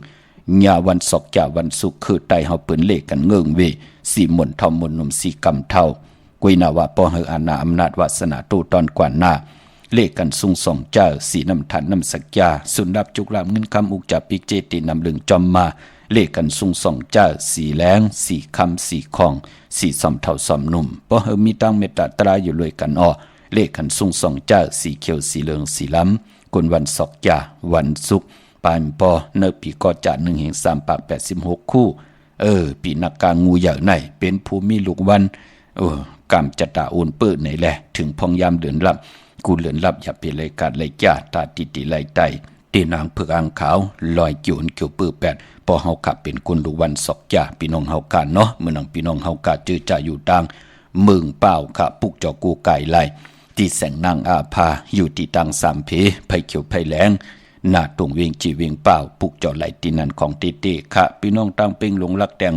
ญาวันศกยาวันสุขคือไตเฮาเปิ้นเลขกันเงิงเวสีหม่นทอมมนนมสีกำเท่ากุยนาว่าปอเฮออาณาอำนาจวาสนาตู้ตอนกว่าหน้าเลขกันสุงสองเจ้าสีน้ำทันน้ำสักยาสุนดับจุกลามเงินคำอุกจับปิกเจตินำลึงจอมมาเลขกันสุงสองเจ้าสีแรงสีคำสีคองสีสอมเท่าสอมนุ่มปอเฮอมีตั้งเมตตาตราอยู่เลยกันเลขกันสุงสองเจ้าสีเขียวสีเหลืองสีล้ำคนวันศกยาวันศุกร์ปานปอเนปีกอจ่า1/3 ปาก86คู่ปีนักการงูใหญ่ในเป็นภูมิลูกวันกำจะตาอุ่นเปิดในแหละถึงพองยามเดือนลับกูเลือนลับอย่าเป็นรายการรายจ่าตาติไลไตตีนางเผือกอ่างขาวลอยเกี่ยวเกี่ยวปื้อ8พอเฮาขับเป็นคนลูกวันศกยาพี่น้องเฮากันเนาะเมื่อนังพี่น้องเฮากะเจอจ่าอยู่ตังเมืองเป้าค่ะปุกจอกูไก่ไล่ที่แสงนางอาภาอยู่ที่ตังสามเพไผเขียวไผแหลงหน้าตรงเวียงจีเวียงเป้าปุกจอไหลตีนันของเต้ค่ะพี่น้องตังเป่งหลงรักแตง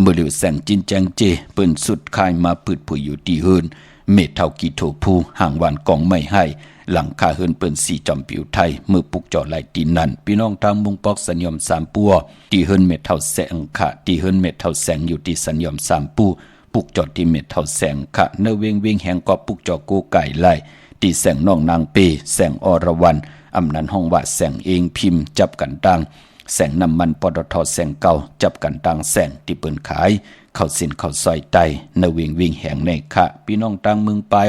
เมื่อเหลียวแสงจินแจงเจเปิ้นสุดคายมาปืดผุยอยู่ที่เฮินเมฆเท่ากีโถภูห่างวันกองไม่ให้หลังคาเฮินเปิ้นสีจอมผิวไทยเมื่อปุกจอไหลตีนันพี่น้องทางมุงปอกสัญญอม3ปัวที่เฮินเมฆเท่าแสงค่ะที่เฮินเมฆเท่าแสงอยู่ที่สัญญอม3ปูปุกจอที่เมฆเท่าแสงค่ะเนเวงเวงแห่งก็ปุกจอโกไก่ไล่ที่แสงน้องนางเปแสงอรวรรณอำนันห้องว่าแสงเองพิมพ์จับกันตังแสงน้ำมันปตทแสงเก่าจับกันตังแสงที่เปิ้นขายเข้าสินเข้าซอยไตเนเวงวิ่งแห่งในค่ะพี่น้องตังเมืองปลาย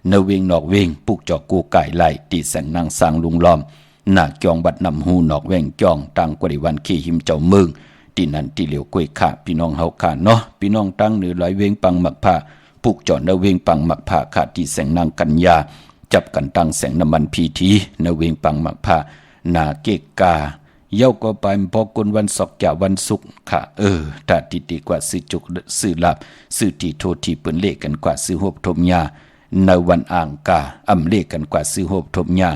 เนเวงนอกเวงปุกจอกูไก่ไหลตีแสงนางสร้างลุงล้อม หน้าจองบัดนำหูนอกแว่งจองตังกว่าดิวันขี้หิมเจ้าเมืองที่นั่นที่เหลียวกล้วยขาพี่น้องเฮาขาเนาะพี่น้องตั้งเหนือลอยเวงปังหมักผ้าผูกจอดเนเวงปังหมักผ้าขาที่แสงนางกัญญาจับกันตั้งแสงน้ำมันพีทีเนเวงปังหมักผ้านาเกกาเย้าก็ไปพอกุนวันศอกจากวันศุกร์ค่ะถ้าติดีกว่าซื้อจุกซื้อลาบซื้อที่โทที่เปิ้นเลขกันกว่าซื้อหบทมยาในวันอ่างกาอำเลขกันกว่าซื้อหบทมยา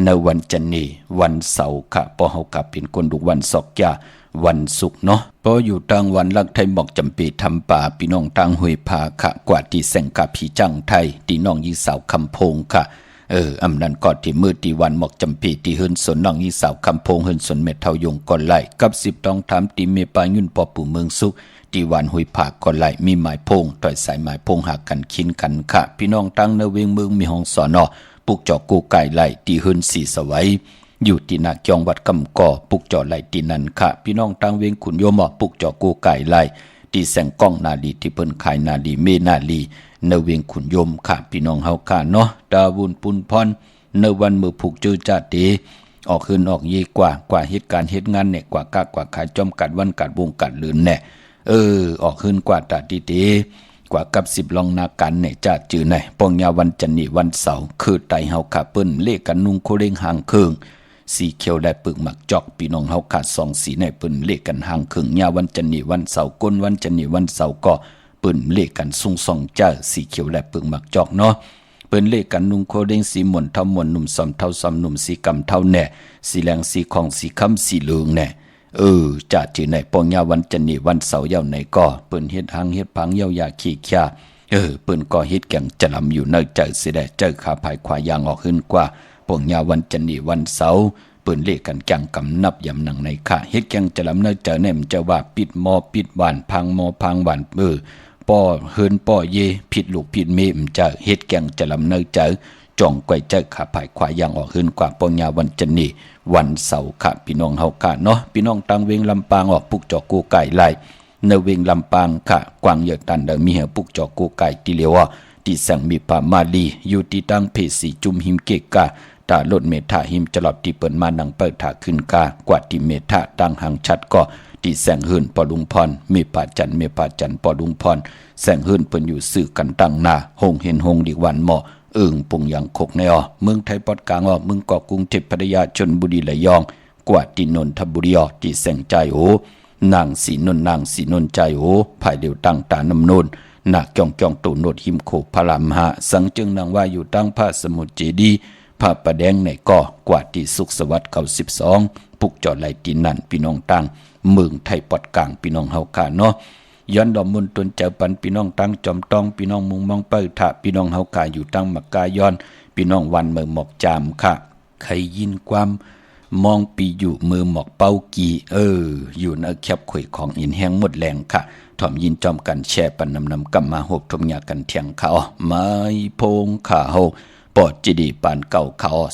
ในวันจันนีวันเสาร์ค่ะพอเฮากลับเป็นคนดูวันศอกจาวันศุกร์เนาะพออยู่ทางวันลักไทยหมอกจำปีทำป่าพี่น้องทางห้วยผาค่ะกว่าที่แสงกาผีจังไทยที่น้องยีสาวคำพงค่ะอำนันกอดที่มือที่วันหมอกจำปีที่เฮินสนน้องยีสาวคำพงเฮินสนเม็ดเทายงก่อนไหลกับ10ต้องถามตีเมปายุ่นปอปู่เมืองสุขที่วันห้วยผาก่อนไหลมีหมายพงต่อยสายหมายพงหากันคินกันค่ะพี่น้องทางเนเวงเมืองมีห้องสอนอปุกจอกูไก่ไหลที่เฮินสีสวัยอยู่ที่นาจองวัดกำก่อปุกจอไหลตีนันค่ะพี่น้องทางเวงขุนโยมปุกจอกูไก่ไหลที่แสงก้องนาลีที่เปิ้นขายนาลีเมนาลีเนเวงขุนโยมค่ะพี่น้องเฮาค่ะเนาะดาวุนปุนพรเนวันมือผูกเจอจ่าเตออกคืนออกเยกว่าเหตุการณ์เหตุงานเนี่ยกว่ากากว่าขายจอมกัดวันกัดวงกัดลืนแน่ออกคืนกว่าตาดีเตกว่ากับ10ลองนากันเนี่ยจ่าจือไหนปองยาวันจันนี่วันเสาร์คือไตเฮาค่ะเปิ้นเลขกันนุงโคเร่งห่างเคิงสีเขียวได้ปึกหมักจอกพี่น้องเฮาขาด2สีในปืนเลขกันห่างครึ่งยาวันจันนี่วันเสาร์ก้นวันจันนี่วันเสาร์ก็ปืนเลขกันซุง2เจ้าสีเขียวได้ปึกหมักจอกเนาะปืนเลขกันนุ่งโคเด้งสีหม่นเท่าหม่นหนุ่มสอมเท่าสอมหนุ่มสีกำเท่าแน่สีแรงสีของสีค้ำสีเหลืองแน่จ่าจือในปองยาวันจันนี่วันเสาร์ยาวไหนก็ปืนเฮ็ดหางเฮ็ดพังยาวยาขี้ขี้ปืนก็เฮ็ดแก่งจะลำอยู่เนเจอสิได้เจอขาภายขวายางออกขึ้นกว่าปองยาวันจันนี่วันเสาร์ปืนเลขกันจังกำนับยำหนังในข่าเฮ็ดแกงจะลำเนเจอแนมจะว่าปิดมอปิดหวานพังมอพังหวานป้อเฮินป้อเยผิดลูกผิดเมมจะเฮ็ดแกงจะลำเนเจอจ่องไกวเจอขาภายขวายางออกขึ้นกว่าปองยาวันจันนี่วันเสาร์ค่ะพี่น้องเฮาค่ะเนาะพี่น้องตังเวงลำปางออกปุกจอกกูไก่ไล่เนเวงลำปางค่ะกวางเยอะตันเดมีเฮปุกจอกกูไก่ติเลวที่สังมีปามาลีอยู่ที่ตั้งเพสีจุมหิมเกกาตาลดเมธาหิมจลอดที่เปิดมานังเปิดถาขึ้นกากว่าที่เมธาตั้งหางชัดก็ที่แสงหื่นปอลุงพรเมปาจันปอลุงพรแสงหื่นเปิ้นอยู่สื่อกันตั้งหน้าหงเห็นหงดีวันหมอปุงยังคกในเมืองไทยปอดกลางเมืองเกาะกรุงเทพพัทยาชลบุรีระยองกว่าที่นนทบุรีที่แสงใจนางสีนนใจภายเดียวตั้งตานำนูนหนักจ้องตูโนดหิมโคพระรามหาสังจึงนางว่าอยู่ตั้งพระสมุทรเจดีพระประแดงในก่อกว่าที่สุขสวัสดิ์เก่า12ปุกจอดไหลตีนั่นพี่น้องตั้งเมืองไทยปอดกลางพี่น้องเฮาค่ะเนาะย้อนดอมมุนตนเจ้าปันพี่น้องตั้งจอมตองพี่น้องมุงมองเปิดถะพี่น้องเฮาค่ะอยู่ตั้งมักกาย้อนพี่น้องวันเมืองหมอกจามค่ะใครยินความมองปีอยู่มือหมอกเป้ากีอยู่ในแคบข่อยของอินแห้งหมดแรงค่ะถ่อมยินจอมกันแช่ปันนำกำมาหบทมยากันเถียงเขาไม้พงขาเฮาปอดจีดีปานเก่าเขา06246499249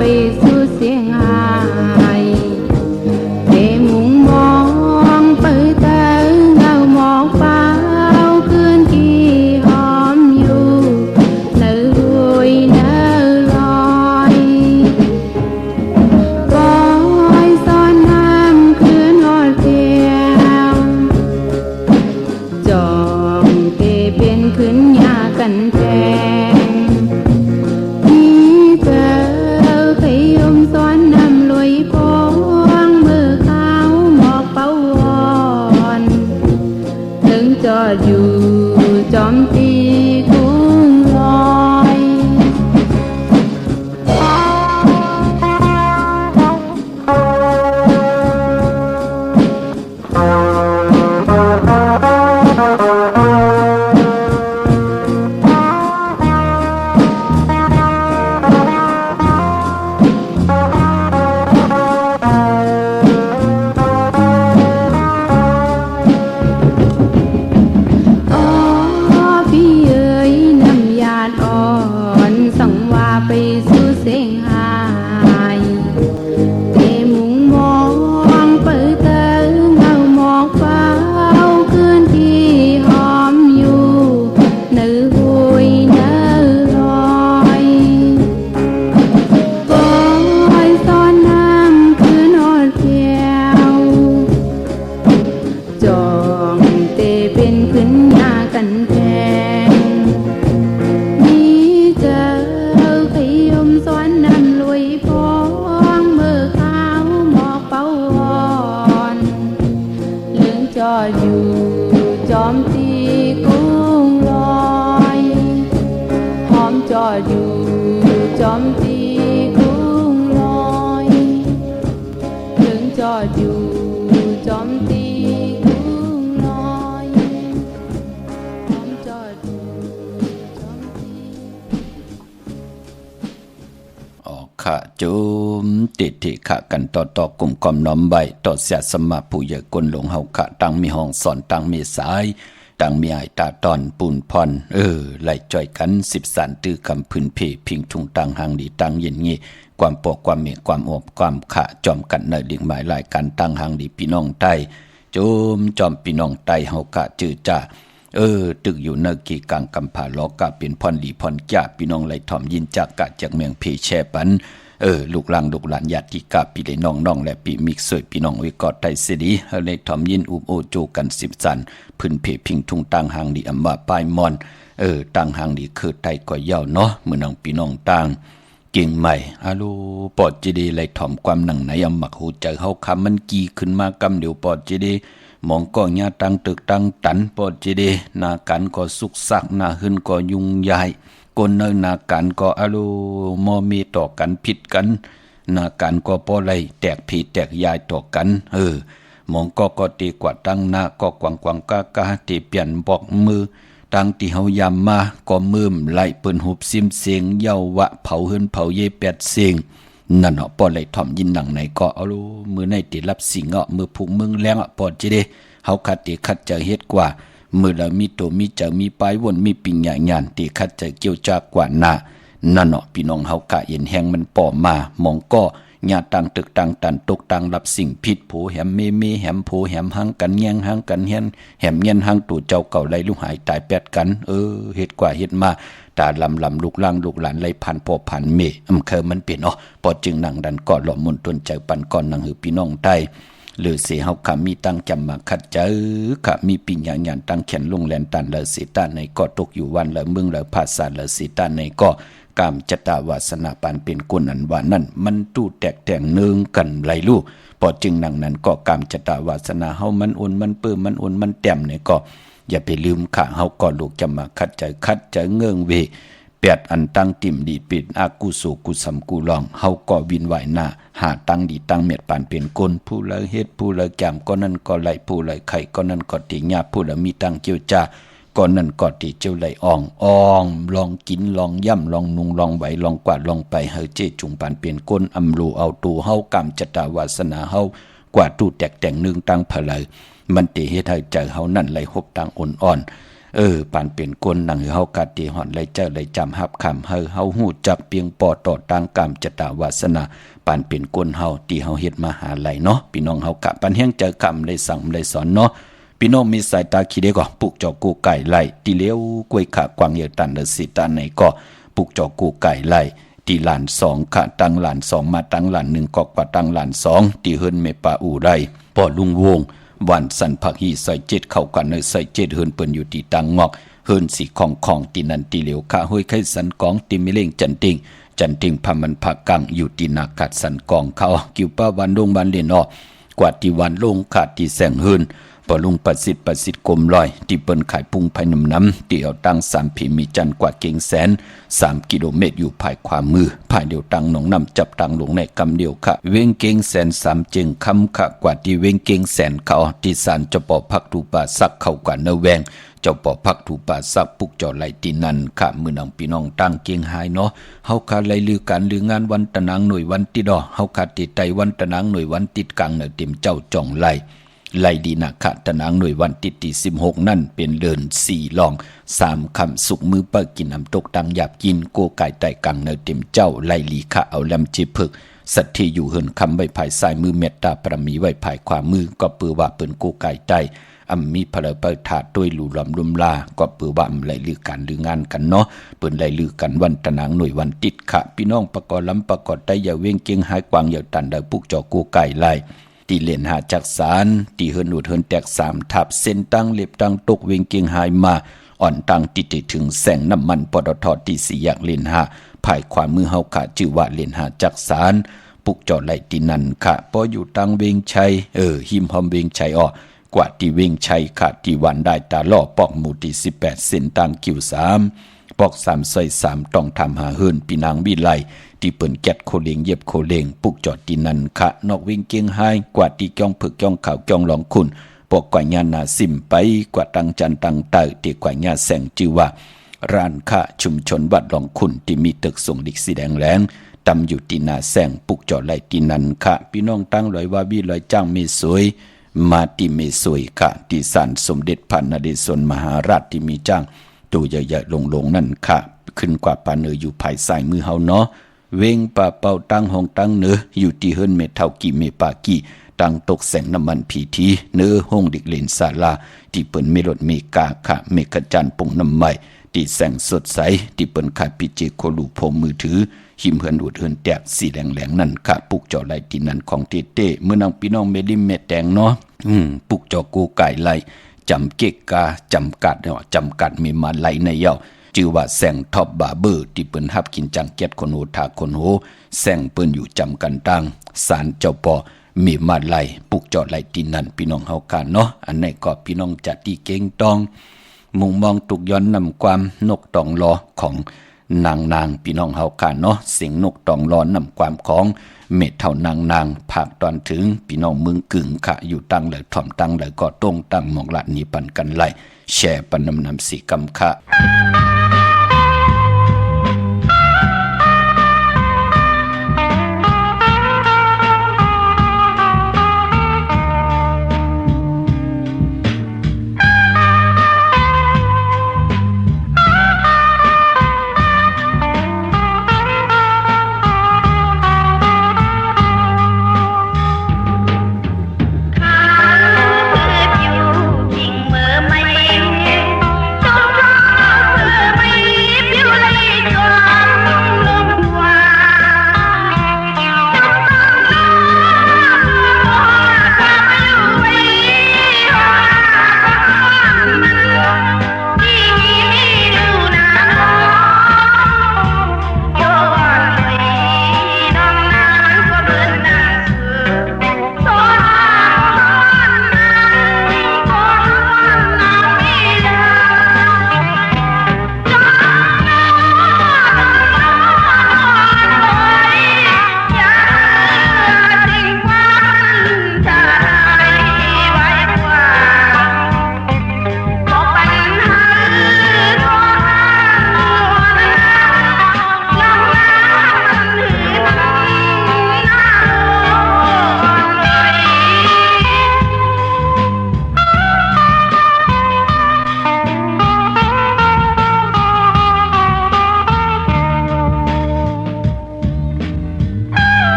ไปสู่เสียงหายเตมุงมอง เสียงหายเตมุงมองเปิดเตอเงาหมอกเฝ้าคืนที่หอมอยู่เนื้อหุยเนื้อลอยก้อยซ้อนน้ำคืนอดเพียวจองเตเป็นขึ้นหน้ากันแพงมีเจอขยมซ้อนน้ำลุยพองเมื่อขาวหมอกเป่าหอนเลื่องจอดอยู่จอมตีกุ้งลอยหอมจอดอยู่จอมตีกุ้งลอยเลื่องจอดอยู่จอมตีกุ้งลอยหอมจอดอยู่จอมตี ออกขะจุมติทิขะกันต่อกลุ่มกอมน้อมใบต่อเสียสมาผู้ใหญ่กลหลงเฮาขะตั้งมีห้องสอนตั้งมีสายตั้งมีไอตาตอนปูนพรไหลจ่อยกัน13ตื้อคำพื้นเพพิงทุงตั้งหางดีตั้งเย็นงี้ความปอกความเมความอบความขะจอมกันในดิ่งหมายหลายการตั้งหางดีพี่น้องใต้จุมจอมพี่น้องใต้เฮาขะจื้อจ้าตึกอยู่เนกีกลางกำผาล้อกะเป็นพรหลีพรจ่าพี่น้องไหลถ่อมยินจากกะจากเมืองเพแช่ปันลูกหลานลูกหลานญาติกาพี่ได้น้องและพี่มิกสวยพี่น้องวิกอดไตเสดีเฮาเลยถ่อมยินอุบโอโจกัน10สันพื้นเพพิงทุงต่างหางดีอำมาปายมอนต่างหางดีคือไตก็ยาวเนาะมื้อน้องพี่น้องต่างเก่งใหม่อาลูปอดจิดีไหลถ่อมความหนังไหนอำมักหูใจเฮาคำมันกีขึ้นมากำเดียวปอดจิดีมองก็ญาตังตึกตังตันปอดจิดีนากันก็สุกซักนาหึนก็ยุ่งยายกนเนนากันก็อลูมอมีต่อกันผิดกันนากันก็ปอไรแตกผีแตกยายต่อกันมองก็ตีกว่าตั้งหน้าก็กวางกะตีเปลี่ยนบอกมือตั้งที่เฮายามมาก็มืมไหลเปิ้นหุบซิมเสียงเย้าวะเผาหืนเผาเยแปดเสียงนั่นเหาะปอไหลถ่อมยินหนังไหนก็เอาลูมือในติรับสิงเหาะมือผูกมึงแรงปอดจิเดเฮาคัดติคัดเจอเฮ็ดกว่ามือละมีโตมีเจอมีปลายวนมีปิ่งใหญ่งานติคัดเจอเกี่ยวจากกว่าหน้านั่นเหาะพี่น้องเฮากะเห็นแหงมันป่อมามองก็ญาตังตึกตังตันตกตังรับสิ่งผิดโผแหมเมแหมโผแหมหังกันแยงหังกันเฮียนแหมเงียนหังตู่เจ้าเก่าไหลลูกหายตายแปดกันเฮ็ดกว่าเฮ็ดมาตาลำลูกล่างลูกหลานไหลพันพ่อพันเมเคยมันเปลี่ยนปอจึงนั่งดันกอดหล่อมนต้นใจปันก่อนนั่งหือพี่น้องใต้หรือเสียเฮาขามีตั้งจำมาคัดเจอขามีปิญญาญาณตั้งแขนลงแลนตันเลยสีตาในก็ตกอยู่วันเลยมึงเลยภาษาเลยสีตาในก็กามจตาวาสนาปานเป็นกุนันว่านั่นมันตู้แตกแต่งเนืองกันไหลลู่พอจึงนั่งนั้นก็กามจตาวาสนาเฮามันอุ่นมันเปื้อมันอุ่นมันแต้มเนี่ยก็อย่าไปลืมข้าเฮาก็ลูกจะมาคัดใจเงื่องเวแปดอันตั้งติ่มดีปิดอากุสุกุสัมกุลองเฮาก็วินไหวหน้าหาตั้งดีตั้งเม็ดปานเป็นกลผู้ละเฮ็ดผู้ละแกมก็นั่นก็ไหลผู้ละไข่ก็นั่นก็ติญาผู้ละมีตั้งเกี่ยวจ้าก่อนนั้นก็ติเจ้าไหลอ่องลองกินลองย่ำลองนุงลองไหวลองกวาดลองไปเฮาเจจุงปานเป็นก้นอำรูเอาตูเฮากรรมจตาวาสนาเฮากว่าตู้แตกแต่งนึงตั้งเพลยมันติเฮ็ดให้ใจเฮานั่นไหลหบตั้งอ่อนปานเป็นก้นนั่งเฮากะติหอนไหลเจ้าไหลจำหับคำเฮาฮู้จักเพียงปอต่อตั้งกรรมจตาวาสนาปานเป็นก้นเฮาที่เฮาเฮ็ดมาหาไหลเนาะพี่น้องเฮากะปันแฮงเจอคำได้สั่งได้สอนเนาะพี่น้องมีสายตาขี้เด็กก็ปลูกจอกูไก่ไล่ตีเลี้ยวกล้วยขะกวางเยตันเดสิตาในก็ปลูกจอกูไก่ไล่ตีหลาน2ขะตั้งหลาน2มาตั้งหลาน1ก็กว่าตั้งหลาน2ตีเฮิรนเมปาอูไรปอลุงวงวันสันผักหีใส่7เข้ากันในใส่7เฮิรนเปิ้นอยู่ที่ตังงอกเฮิรนสีของตีนันตีเหลียวขะห้วยไข่สันกองตีมิเล่งจันติงพามันผักกังอยู่ที่นากัดสันกองเขากิวป้าวันลงบันเล่นกว่าที่วันลงขาดที่แสงเฮิรนปลุงประสิทธิ์กลมลอยที่เปิ้นขายปุงภายน้ำที่เอาตั้ง3ผีมีจันกว่าเก่งแสน3กิโลเมตรอยู่ภายขวามือภายเดียวตังหนองน้ำจับตังลงในกำเดียวค่ะเว้งเก่งแสน3จึงคำค่ะกว่าที่เว้งเก่งแสนเขาที่สารเจ้าปอพักถูป่าสักเข้ากว่าเนแวงเจ้าปอพักถูป่าสักปุกเจ้าไหลตีนันค่ะมือน้องพี่น้องตั้งเก่งหายเนาะเฮาคาไหลลือการลืองานวันตะนางหน่วยวันติดอเฮาคาติดไตวันตะนางหน่วยวันติดกลางเนเต็มเจ้าจ่องไหล ไล่ดีนะค่ะตะนางหน่วยวันติดที่16นั่นเป็นเดิน4ลอง3คำสุกมือเปิกกินน้ำตกดังหยาบกินโกไก่ไต่กังเนเต็มเจ้าไล่ลีค่ะเอาแลมจิพึกสัตว์ที่อยู่เหินคำไว้ภายซ้ายมือเมตตาประมีไว้ภายขวามือก็ปือว่าเปิ้นโกไก่ไต่มีพลเปิดถาดด้วยหลู่ลำลุมลาก็ปือว่าไล่ลือกันหรืองานกันเนาะเปิ้นไล่ลือกันวันตะนางหน่วยวันติดค่ะพี่น้องประกอบลำประกอบได้อย่าเว้งเกียงหายกวางอย่าตันได้ปุกจอโกไก่ไล่ตีเล่นหาจักสารตีเฮินอุดเฮินแตก3ทับเส้นตั้งเล็บตั้งตกเวงเกียงหายมาอ่อนตั้งติดถึงแสงน้ำมันปตทที่4อยากเล่นหาภายขวามือเฮาค่ะชื่อว่าเล่นหาจักสารปุกจอไหลตีนันค่ะพออยู่ตั้งเวงชัยหิมหอมเวงชัยกว่าที่เวงชัยค่ะที่วันได้ตาล่อปอกหมู่ที่18เส้นตั้งคิว3ปอก3ซอย3ต้องทำหาเฮินปีนางวิไลที่เปิ้นแกดโคเลงเย็บโคเลงปุกจอดตีนันค่ะนอกเวงเกียงหายกว่าที่จ้องผึกจ้องขาวจ้องหลองคุณปอกกว่าญานาซิมไปกว่าตังจันตังเตอที่กว่าญาแสงจือว่าร้านค้าชุมชนวัดหลองคุณที่มีตึกส่งดิกสีแดงแหลงตำอยู่ที่นาแสงปุกจอดไหลตีนันค่ะพี่น้องตั้งลอยว่าวิลอยจ้างเมสวยมาติเมสวยค่ะที่ศาลสมเด็จพระนเรศวรมหาราชที่มีจ้างตัวใหญ่ๆลงๆนั่นค่ะขึ้นกว่าปาเนออยู่ภายซ้ายมือเฮาเนาะเวงป่าเป่าตั้งห้องตั้งเนื้ออยู่ที่เฮิรนเมเท่ากี่เมปากี่ตั้งตกแสงน้ำมันผีทีเนื้อห้องดิกเลนศาลาที่เปิ้นเมรถเมกาค่ะเมกะจันปงน้ำใหม่ที่แสงสดใสที่เปิ้นขายพิเจโคลูพมมือถือหิมเฮินอุดเฮินแตกสีแหลงๆนั่นค่ะปุกจอไหลที่นั่นของเต้เมื่อนางพี่น้องเมลิมเมแตงเนาะปุกจอกูไก่ไหลจำเกกาจำกัดเนาะจำกัดมีมาไหลในเย้าชื่อว่าแสงท็อปบาร์เบอร์ที่เปิ้นฮับกินจังเก็ดคนโหทาคนโหแสงเปิ้นอยู่จำกันตังศาลเจ้าปอมีมาไหลปุกจอไหลที่นั่นพี่น้องเฮากันเนาะอันไหนก็พี่น้องจัดที่เก่งตองมุงมองตุกย้อนนำความนกตองลอของนางพี่น้องเฮากันเนาะเสียงนกตองลอนำความของเม็ดเท่านางภาคตอนถึงพี่น้องเมืองกึ่งค่ะอยู่ตั้งเลยถ่อมตั้งเลยก็ตรงตั้งหมองละนี้ปันกันไล่แชร์ปันนำสีกำค่ะHãy subscribe cho kênh Ghiền Mì Gõ để không bỏ lỡ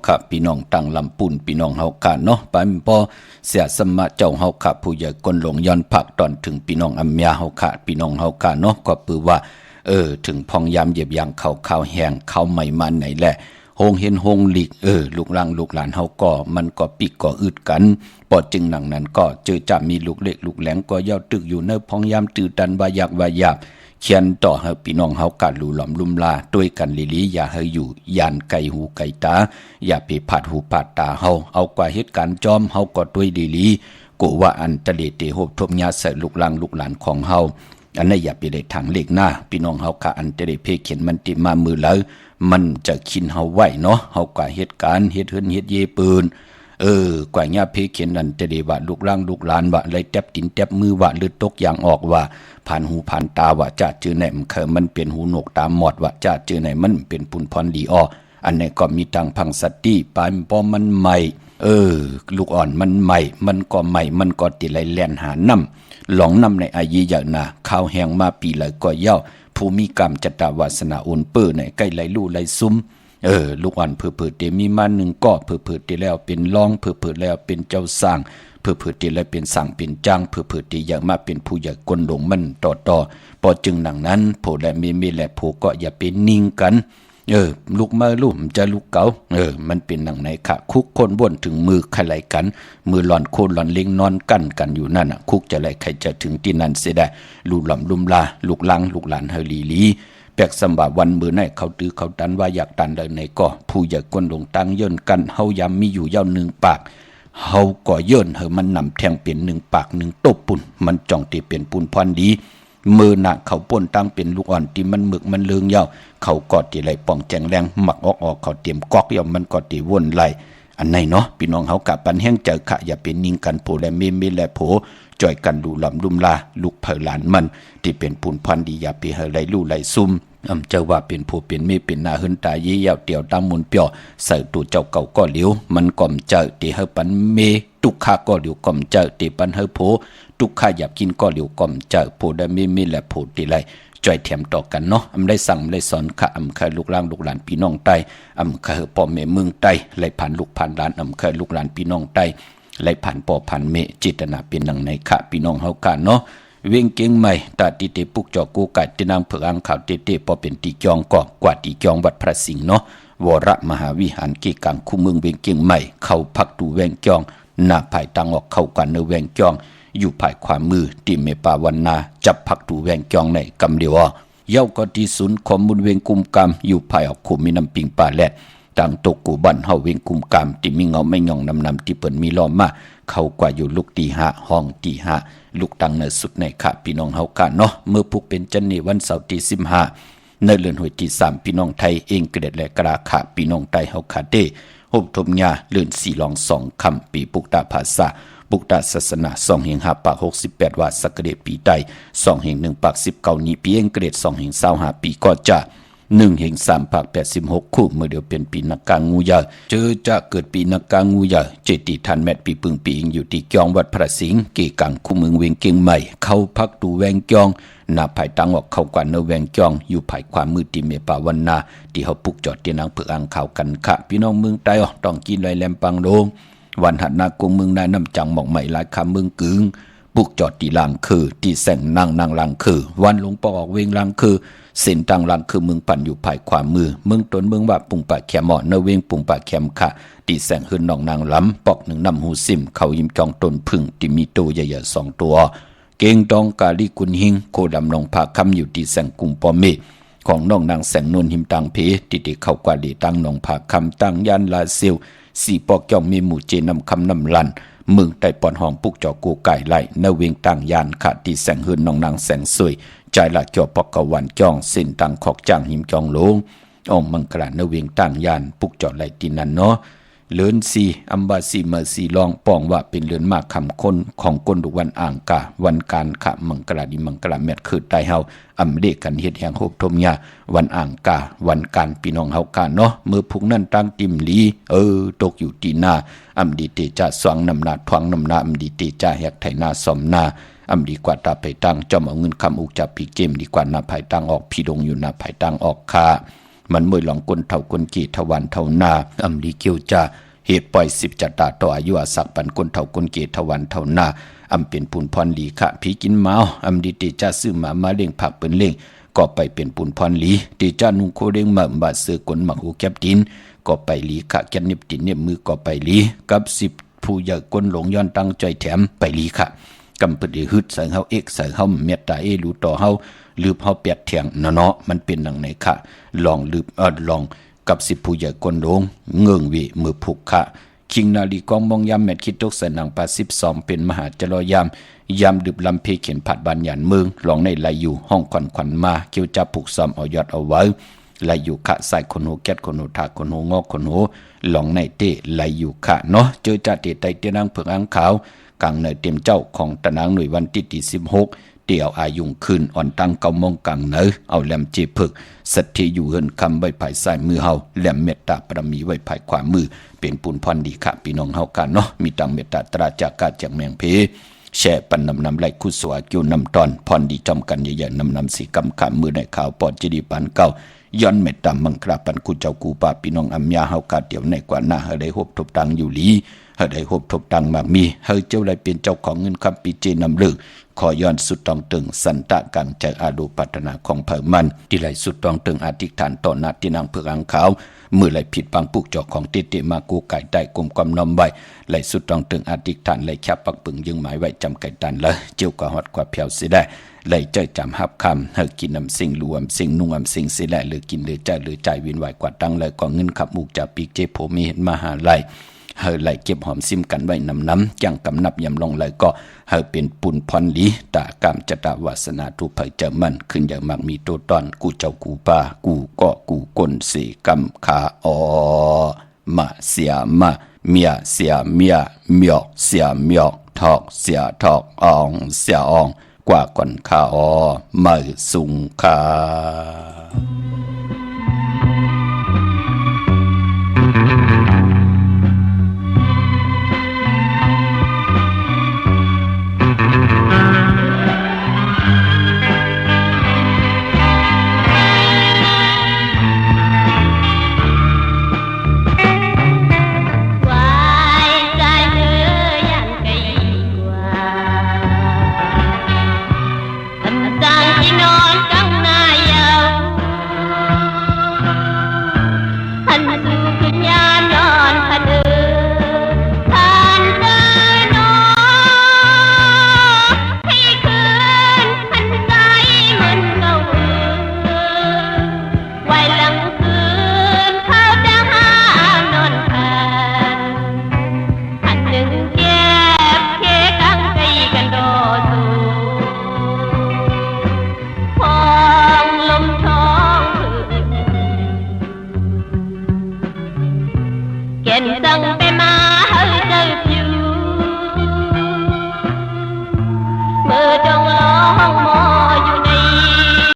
ค่ะพี่น้องต่างลำปูนพี่น้องเฮาค่ะเนาะปานพอเสียสมะเจ้าเฮาค่ะผู้ใหญ่กนหลงย้อนผักตอนถึงพี่น้องอัมยาเฮาค่ะพี่น้องเฮาค่ะเนาะก็ปือว่าถึงพองยามเหยียบยางข้าวแห้งข้าวใหม่มาไหนแหละโฮงเห็นโฮงหลีกลูกหลานลูกหลานเฮาก็มันก็ปิกก็อึดกันปอจึงหนังนั้นก็เจอจะมีลูกเล็กลูกแหลงก็ย่อตึกอยู่เนพองยามตื่นตันว่าอยากว่าหยาบเขียนต่อให้พี่น้องเฮากะลู่หลอมลุ่มลาด้วยกันลีอย่าให้อยู่ยานไก่หูไก่ตาอย่าไปผาดหูผาดตาเฮาเอากว่าเหตุการณ์จอมเฮาก็ด้วยลีกูว่าอันตะเลเตโหบทบญาใส่ลูกหลานลูกหลานของเฮาอันนั้นอย่าไปได้ทางเล็กหน้าพี่น้องเฮากะอันตะเลเพเขียนมันติมามือแล้วมันจะคินเฮาไว้เนาะเฮากว่าเหตุการณ์เฮ็ดเฮือนเฮ็ดเยปืนกว่าญาเพเขียนนั่นจะได้ว่าลูกหลานลูกหลานว่าอะไรแตบตินแตบมือว่าหรือตกอย่างออกว่าผ่านหูผ่านตาว่าจะเจอไหนมันเป็นหูหนวกตาหมอดว่าจะเจอไหนมันเป็นปุนพรดีอ้ออันนี้ก็มีทางพังสติปานพอมันใหม่ลูกอ่อนมันใหม่มันก็ใหม่มันก็ติไหลแล่นหาน้ำหลงน้ำในอายีอย่างน่ะข้าวแห้งมาปีไหลก็เย้าภูมิกรรมจตวาสนาอุนเปื้อในใกล้ไหลลู่ไหลซุ้มลูกอ่อนเผื่อเตมีมาหนึ่งก็เผื่อเตแล้วเป็นรองเผื่อแล้วเป็นเจ้าสร้างเผื่อเตแล้วเป็นสั่งเป็นจ้างเผื่อเตอยากมาเป็นผู้ใหญ่กลหลงมันต่อพอจึงหนังนั้นโผและเมและโผก็อย่าเป็นนิ่งกันลูกมาลุ่มจะลูกเก๋ามันเป็นหนังไหนค่ะคุกคนบ่นถึงมือใครไหลกันมือหลอนโคนหลอนเล็งนอนกันอยู่นั่นน่ะคุกจะไหลใครจะถึงที่นั่นเสียได้ลูกหล่อมลุมลาลูกลังลูกหลานเฮลีแปลกสมบัติวันมือไหนเขาตื้อเขาตันว่าอยากตันเลยในก็ผู้ใหญ่กวนลงตั้งย่นกันเฮายำมีอยู่เย้าหนึ่งปากเฮาก็ย่นเฮามันนำแทงเป็นหนึ่งปากหนึ่งตบปุ่นมันจ้องที่เป็นปุ่นพรดีมือหนักเขาป่นตั้งเป็นลูกอ่อนที่มันหมึกมันเลืองเย้าเขากอดที่ไหลป่องแจงแรงหมักออกเขาเตรียมกอกย่อมมันกอดที่วนไหลอันไหนเนาะพี่น้องเฮากะปันแห้งเจอขะอย่าเป็นนิ่งกันโผและเมและโผจ่อยกันดูหลำลุ่มลาลูกเผอหลานมันที่เป็นปุ่นพันดีอย่าไปเฮไหลลู่ไหลซุ่มเจ้าว่าเป็นผู้เป็นเมเป็นนาหึนตาเยี่ยวเตี่ยวตามมุนเปียวใส่ตัวเจ้าเก่าก็เหลียวมันก่อมเจอที่เฮปันเมตุกขาก็เหลียวก่อมเจอที่ปันเฮโผทุกข้าอยากกินก็เหลียวก่อมเจอโผได้ไม่และโผตีไรจ่อยแถมต่อกันเนาะได้สั่งได้สอนข้าเคยลูกหลานลูกหลานพี่น้องใต้เคยพ่อแม่เมืองใต้ไหลผ่านลูกผ่านหลานเคยลูกหลานพี่น้องใต้ไหลผ่านพ่อผ่านแม่จิตนาเป็นดังในข้าพี่น้องเฮากันเนาะเวียงเก่งใหม่ตาติเตปุกจอกูกัดตินางเผือกอังข่าวเตพอเป็นตีจองก็กว่าตีจองวัดพระสิงห์เนาะวรมหาวิหารเกกังคู่เมืองเวียงเก่งใหม่เข้าพักดูแวงจองหน้าภายตังออกเข้ากันในแวงจองอยู่ภายขวามือที่เมปาวันนาจับพักดูแวงจองในกำเดียวเย้าก็ที่ศูนย์ข้อมูลเวียงกุมกามอยู่ภายออกขุมมีน้ำปิงป่าแลดต่างตกกูบันเฮาเวียงกุมกามที่มีเงาไม่ย่องนำที่เปิ่นมีล้อมมาเข้ากว่าอยู่ลูกตีห้าห้องตีห้าลูกตังเนสุดในค่ะพี่น้องเฮากันเนาะเมื่อพุกเป็นจันนี่วันเสาร์ที่15ในเดือนหวยที่3พี่น้องไทยเองเกรดและกราค่ะพี่น้องไทยเฮาคาเดฮบทมญาเลื่อน4ลอง2คำปีปุกตาภาษาปุกตาศาสนา2แห่ง5ปาก68ว่าสักเดปีใต้2แห่ง1ปาก19นี้ปีเองเกรด2แห่ง25ปีก็จะ1แห่ง3ปาก86คู่เมื่อเดียวเป็นปีนักกางูยาเจอจะเกิดปีนักกางูยาเจติทันแมตปีปึงปีอิงอยู่ที่จองวัดพระสิงห์เกกังคู่เมืองเวียงเก่งใหม่เข้าพักดูแวงจองหน้าภายตังออกเข้ากว่าเนแวงจองอยู่ภายความมือที่เมปาวันนาที่เฮาปุกจอดที่นางเผือกอังข่าวกันค่ะพี่น้องเมืองใต้ต้องกินไรแลมปังโดงวันหัดนากงเมืองนายน้ำจังหมอกใหม่หลายคำเมืองกึ่งปุกจอดที่ลางคือที่แสงนางลางคือวันหลวงปออกเวงลางคือเส้นต่างลางคือเมืองปั่นอยู่ภายขวามือเมืองตนเมืองว่าปุงปะแคมเนเวงปุงปะแคมค่ะที่แสงหืนนองนางล้ำปอกหนึ่งนำหูซิมเขายิ้มจองตนพึ่งที่มีตัวใหญ่ๆ2ตัวเก่งดองกาลีกุนหิงโคดำนองผาคำอยู่ที่แสงกุมปอเมของน้องนางแสงนนหิมตังเพที่เข้ากว่าดีตั้งนองผาคำตั้งยันลาเซียวสีปอกจองมีหมู่เจนำคำนำลันเมืองไต้ปอนห้องปุกจอกูไก่ไหลเนเวงต่างยานขาดที่แสงหืนนองนางแสงสวยใจละจอปอกกวันจองเส้นต่างขอกจางหิมจองโลงองมังกรเนเวงต่างยานปุกจอไหลตินันเนาะเลือนซีอัมบาซีเมอร์ซีลองปองว่าเป็นเลือนมากคำคนของก้นดุวันอ่างกาวันการขะมังกรดิมังกรแมทคือไตเฮาอำเดกันเฮ็ดแห่งโฮบทมยาวันอ่างกาวันการพี่น้องเฮากาเนาะเมื่อพุกนั้นตั้งติมลีตกอยู่ตีหน้าอำดีเตจะสวงนำนาทวงนำนาอำดีเตจะแหกไถนาสอมนาอำดีกว่าตาไปตั้งจอมเอาเงินคำอุกจับปีเกมดีกว่านาภายตั้งออกพี่ลงอยู่นาภายตั้งออกคา มันมวยหลองกลเท่ากลกี่ทวันเท่านาอำลีเกียวจาเหตุปล่อย10จัตตาต่ออายุอาศักปันกลเท่ากลกี่ทวันเท่านาอำเป็นปุนพรลีค่ะผีกินเมาอำดีติจ้าซื้อมาเลี้ยงผักเปิ้นเลี้ยงก็ไปเป็นปุนพรลีติจ้านุงโคเด้งมาบาดเสือกลหมักหูแก็บดินก็ไปลีค่ะแกนนิบตินเน็บมือก็ไปลีกับ10ผู้ใหญ่กลหลงย้อนตั้งใจแถมไปลีค่ะกำปฏิฮึดใส่เฮาเอกใส่เฮาเมตตารู้ต่อเฮาลืบเฮาเปียดเถียงเนาะมันเป็นดังไหนค่ะลองลืบลองกับ10ผู้ใหญ่กลหลงเงื่องวิมือผูกค่ะคิงนาลีกองมองยามแมทคิดตกใส่หนัง82เป็นมหาจรยามดึบลำเพเขียนผัดบานหยันเมืองหลองในไหลอยู่ห้องขวัญมาเกี่ยวจับผูกซ้อมเอายอดเอาไว้ไหลอยู่ขะใส่คนหูแก๊ดคนหูถากคนหูงอกคนหูหลองในเตไหลอยู่ขะเนาะเจอจ่าเตไตเตียนางเผือกอังขาวกลางเนยเต็มเจ้าของตะนางหน่วยวันที่16เตี่ยวอายุงคืนอ่อนตั้งเกามองกลางเนยเอาแหลมเจผึกสัตที่อยู่เฮินคำใบไผ่ใส่มือเฮาแหลมเมตตาประมีไว้ไผ่ขวามือเป็นปุนพรดีค่ะพี่น้องเฮากันเนาะมีตังเมตตาตราจากกาจากแมงเพแช่ปันนำไหลคุสวากิวนำตอนพรดีจอมกันใหญ่ๆนำสีกำขามมือในข่าวปอดจีดีปานเก่าย้อนเมตตามังคราปันกูเจ้ากูป่าพี่น้องอัมยาเฮากาเดี๋ยวในกว่าหน้าเฮาได้ฮบทบตังอยู่ลีเฮาได้ฮบทบตังมากมีเฮาเจ้าไรเป็นเจ้าของเงินคำปีเจนำเลิกขอย้อนสุดตองตึงสันตะกังใจอาดูปัฒนาของเผ่ามันที่ไหลสุดตองตึงอธิษฐานต่อหน้าที่นางเผือกอังขาวมือไหลผิดบางปุกจอกของเตมากูไก่ได้กลมกำนอมไว้ไหลสุดตองตึงอธิษฐานไหลแคบปักปึงยึงหมายไว้จำไก่ตันเลยเจียวกว่าฮอดกว่าเพียวสิได้ไหลเจ้าจำหับคำเฮากินน้ำสิ่งรวมสิ่งนุ่งสิ่งสิแลหรือกินหรือใจหรือใจวินไหวกว่าตั้งเลยก็เงินขับมุกจากปีกเจโผมีเห็นมหาไหลเฮาไหลเก็บหอมซิมกันไว้น้ำจังกำนับยำลงไหลก็เฮาเป็นปุนพรลีตากามจตาวาสนาทุเผยเจมันขึ้นอย่างมากมีตัวตอนกูเจ้ากูป่ากูก็กูกลสีกำขาอมาเสียมาเมียเสียเมียเมียกเสียเมียกทอกเสียทอกอองเสียอองกว่าก่อนขาอมือสุงคา